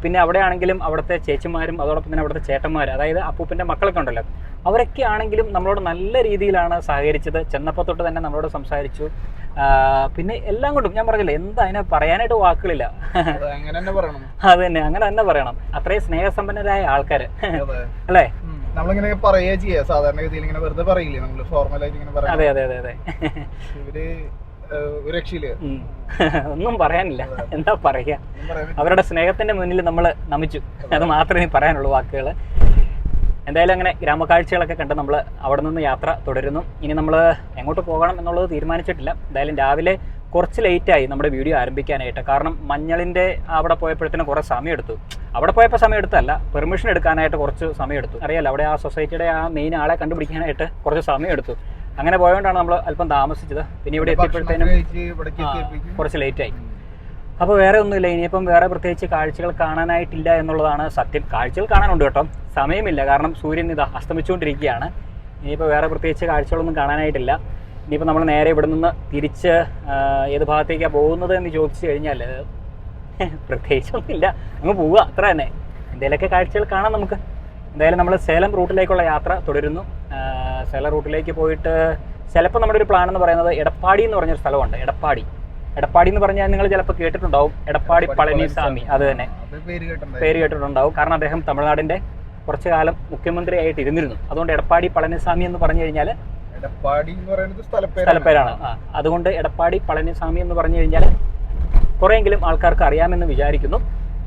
Speaker 1: പിന്നെ അവിടെ ആണെങ്കിലും അവിടുത്തെ ചേച്ചിമാരും അതോടൊപ്പം തന്നെ അവിടുത്തെ ചേട്ടന്മാർ, അതായത് അപ്പൂപ്പൻ്റെ മക്കളൊക്കെ ഉണ്ടല്ലോ, അവരൊക്കെ ആണെങ്കിലും നമ്മളോട് നല്ല രീതിയിലാണ് സഹകരിച്ചത്. ചെന്നപ്പോൾ തൊട്ട് തന്നെ നമ്മളോട് സംസാരിച്ചു. പിന്നെ എല്ലാം കൊണ്ടും ഞാൻ പറഞ്ഞില്ല, എന്താ അതിനെ പറയാനായിട്ട് വാക്കുകളില്ല. അത് തന്നെ, അങ്ങനെ തന്നെ പറയണം. അത്രയും സ്നേഹസമ്പന്നരായ ആൾക്കാർ അല്ലേ.
Speaker 2: നമ്മളിങ്ങനെ പറയുക ചെയ്യാ, സാധാരണഗതിയിൽ ഇങ്ങനെ വെറുതെ പറയില്ലേ, നമ്മള് ഫോർമലായിട്ട് ഇങ്ങനെ പറയാം.
Speaker 1: അതെ അതെ അതെ അതെ.
Speaker 2: ഇവര് ഒരു രക്ഷയില്ല,
Speaker 1: ഒന്നും പറയാനില്ല. എന്താ പറയാ, അവരുടെ സ്നേഹത്തിന്റെ മുന്നിൽ നമ്മൾ നമിച്ചു, അത് മാത്രമേ പറയാനുള്ളൂ വാക്കുകൾ. എന്തായാലും അങ്ങനെ ഗ്രാമക്കാഴ്ചകളൊക്കെ കണ്ട് നമ്മൾ അവിടെ നിന്ന് യാത്ര തുടരുന്നു. ഇനി നമ്മൾ എങ്ങോട്ട് പോകണം എന്നുള്ളത് തീരുമാനിച്ചിട്ടില്ല. എന്തായാലും രാവിലെ കുറച്ച് ലേറ്റായി നമ്മുടെ വീഡിയോ ആരംഭിക്കാനായിട്ട്. കാരണം മഞ്ഞളിൻ്റെ അവിടെ പോയപ്പോഴത്തേനും കുറേ സമയം എടുത്തു. അവിടെ പോയപ്പോൾ സമയം എടുത്തല്ല, പെർമിഷൻ എടുക്കാനായിട്ട് കുറച്ച് സമയം എടുത്തു. അറിയാലോ, അവിടെ ആ സൊസൈറ്റിയുടെ ആ മെയിൻ ആളെ കണ്ടുപിടിക്കാനായിട്ട് കുറച്ച് സമയം എടുത്തു. അങ്ങനെ പോയതുകൊണ്ടാണ് നമ്മൾ അല്പം താമസിച്ചത്. പിന്നെ ഇവിടെ എത്തിയപ്പോഴത്തേനും കുറച്ച് ലേറ്റായി. അപ്പോൾ വേറെ ഒന്നുമില്ല, ഇനിയിപ്പം വേറെ പ്രത്യേകിച്ച് കാഴ്ചകൾ കാണാനായിട്ടില്ല എന്നുള്ളതാണ് സത്യം. കാഴ്ചകൾ കാണാനുണ്ട് കേട്ടോ, സമയമില്ല. കാരണം സൂര്യൻ ഇതാ അസ്തമിച്ചുകൊണ്ടിരിക്കുകയാണ്. ഇനിയിപ്പോൾ വേറെ പ്രത്യേകിച്ച് കാഴ്ചകളൊന്നും കാണാനായിട്ടില്ല. ഇനിയിപ്പോൾ നമ്മൾ നേരെ ഇവിടെ നിന്ന് തിരിച്ച് ഏത് ഭാഗത്തേക്കാണ് പോകുന്നത് എന്ന് ചോദിച്ചു കഴിഞ്ഞാൽ പ്രത്യേകിച്ചൊന്നുമില്ല, അങ്ങ് പോവുക, അത്ര തന്നെ. എന്തെങ്കിലുമൊക്കെ കാഴ്ചകൾ കാണാം നമുക്ക്. എന്തായാലും നമ്മൾ സേലം റൂട്ടിലേക്കുള്ള യാത്ര തുടരുന്നു. സേലം റൂട്ടിലേക്ക് പോയിട്ട് ചിലപ്പോൾ നമ്മുടെ ഒരു പ്ലാൻ എന്ന് പറയുന്നത് എടപ്പാടി എന്ന് പറഞ്ഞൊരു സ്ഥലമുണ്ട്. എടപ്പാടി എന്ന് പറഞ്ഞാൽ നിങ്ങൾ ചിലപ്പോൾ കേട്ടിട്ടുണ്ടാവും, എടപ്പാടി പളനിസ്വാമി. അത് തന്നെ പേര് കേട്ടിട്ടുണ്ടാവും. കാരണം അദ്ദേഹം തമിഴ്നാടിൻ്റെ കുറച്ചു കാലം മുഖ്യമന്ത്രി ആയിട്ട് ഇരുന്നിരുന്നു. അതുകൊണ്ട് എടപ്പാടി പളനിസ്വാമി എന്ന് പറഞ്ഞു കഴിഞ്ഞാൽ സ്ഥലപ്പേരാണ്. അതുകൊണ്ട് എടപ്പാടി പളനിസ്വാമി എന്ന് പറഞ്ഞു കഴിഞ്ഞാൽ കുറേയെങ്കിലും ആൾക്കാർക്ക് അറിയാമെന്ന് വിചാരിക്കുന്നു.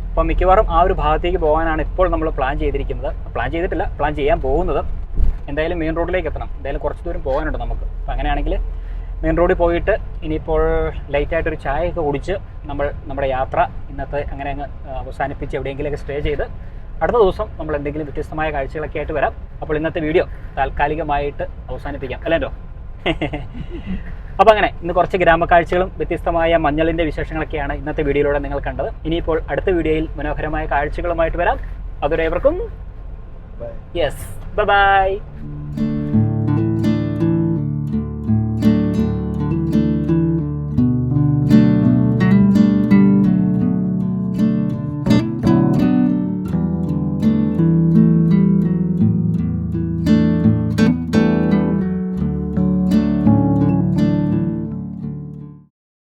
Speaker 1: അപ്പം മിക്കവാറും ആ ഒരു ഭാഗത്തേക്ക് പോകാനാണ് ഇപ്പോൾ നമ്മൾ പ്ലാൻ ചെയ്തിരിക്കുന്നത്. പ്ലാൻ ചെയ്തിട്ടില്ല, പ്ലാൻ ചെയ്യാൻ പോകുന്നത്. എന്തായാലും മെയിൻ റോഡിലേക്ക് എത്തണം. എന്തായാലും കുറച്ച് ദൂരം പോകാനുണ്ട് നമുക്ക്. അപ്പം അങ്ങനെയാണെങ്കിൽ മെയിൻ റോഡിൽ പോയിട്ട് ഇനിയിപ്പോൾ ലൈറ്റായിട്ടൊരു ചായയൊക്കെ കുടിച്ച് നമ്മുടെ യാത്ര ഇന്നത്തെ അങ്ങനെ അങ്ങ് അവസാനിപ്പിച്ച് എവിടെയെങ്കിലുമൊക്കെ സ്റ്റേ ചെയ്ത് അടുത്ത ദിവസം നമ്മൾ എന്തെങ്കിലും വ്യത്യസ്തമായ കാഴ്ചകളൊക്കെ ആയിട്ട് വരാം. അപ്പോൾ ഇന്നത്തെ വീഡിയോ താൽക്കാലികമായിട്ട് അവസാനിപ്പിക്കാം അല്ലേല്ലോ. അപ്പോൾ അങ്ങനെ ഇന്ന് കുറച്ച് ഗ്രാമക്കാഴ്ചകളും വ്യത്യസ്തമായ മഞ്ഞളിൻ്റെ വിശേഷങ്ങളൊക്കെയാണ് ഇന്നത്തെ വീഡിയോയിലൂടെ നിങ്ങൾ കണ്ടത്. ഇനിയിപ്പോൾ അടുത്ത വീഡിയോയിൽ മനോഹരമായ കാഴ്ചകളുമായിട്ട് വരാം. അതുവരെ ഏവർക്കും യെസ് ബൈ.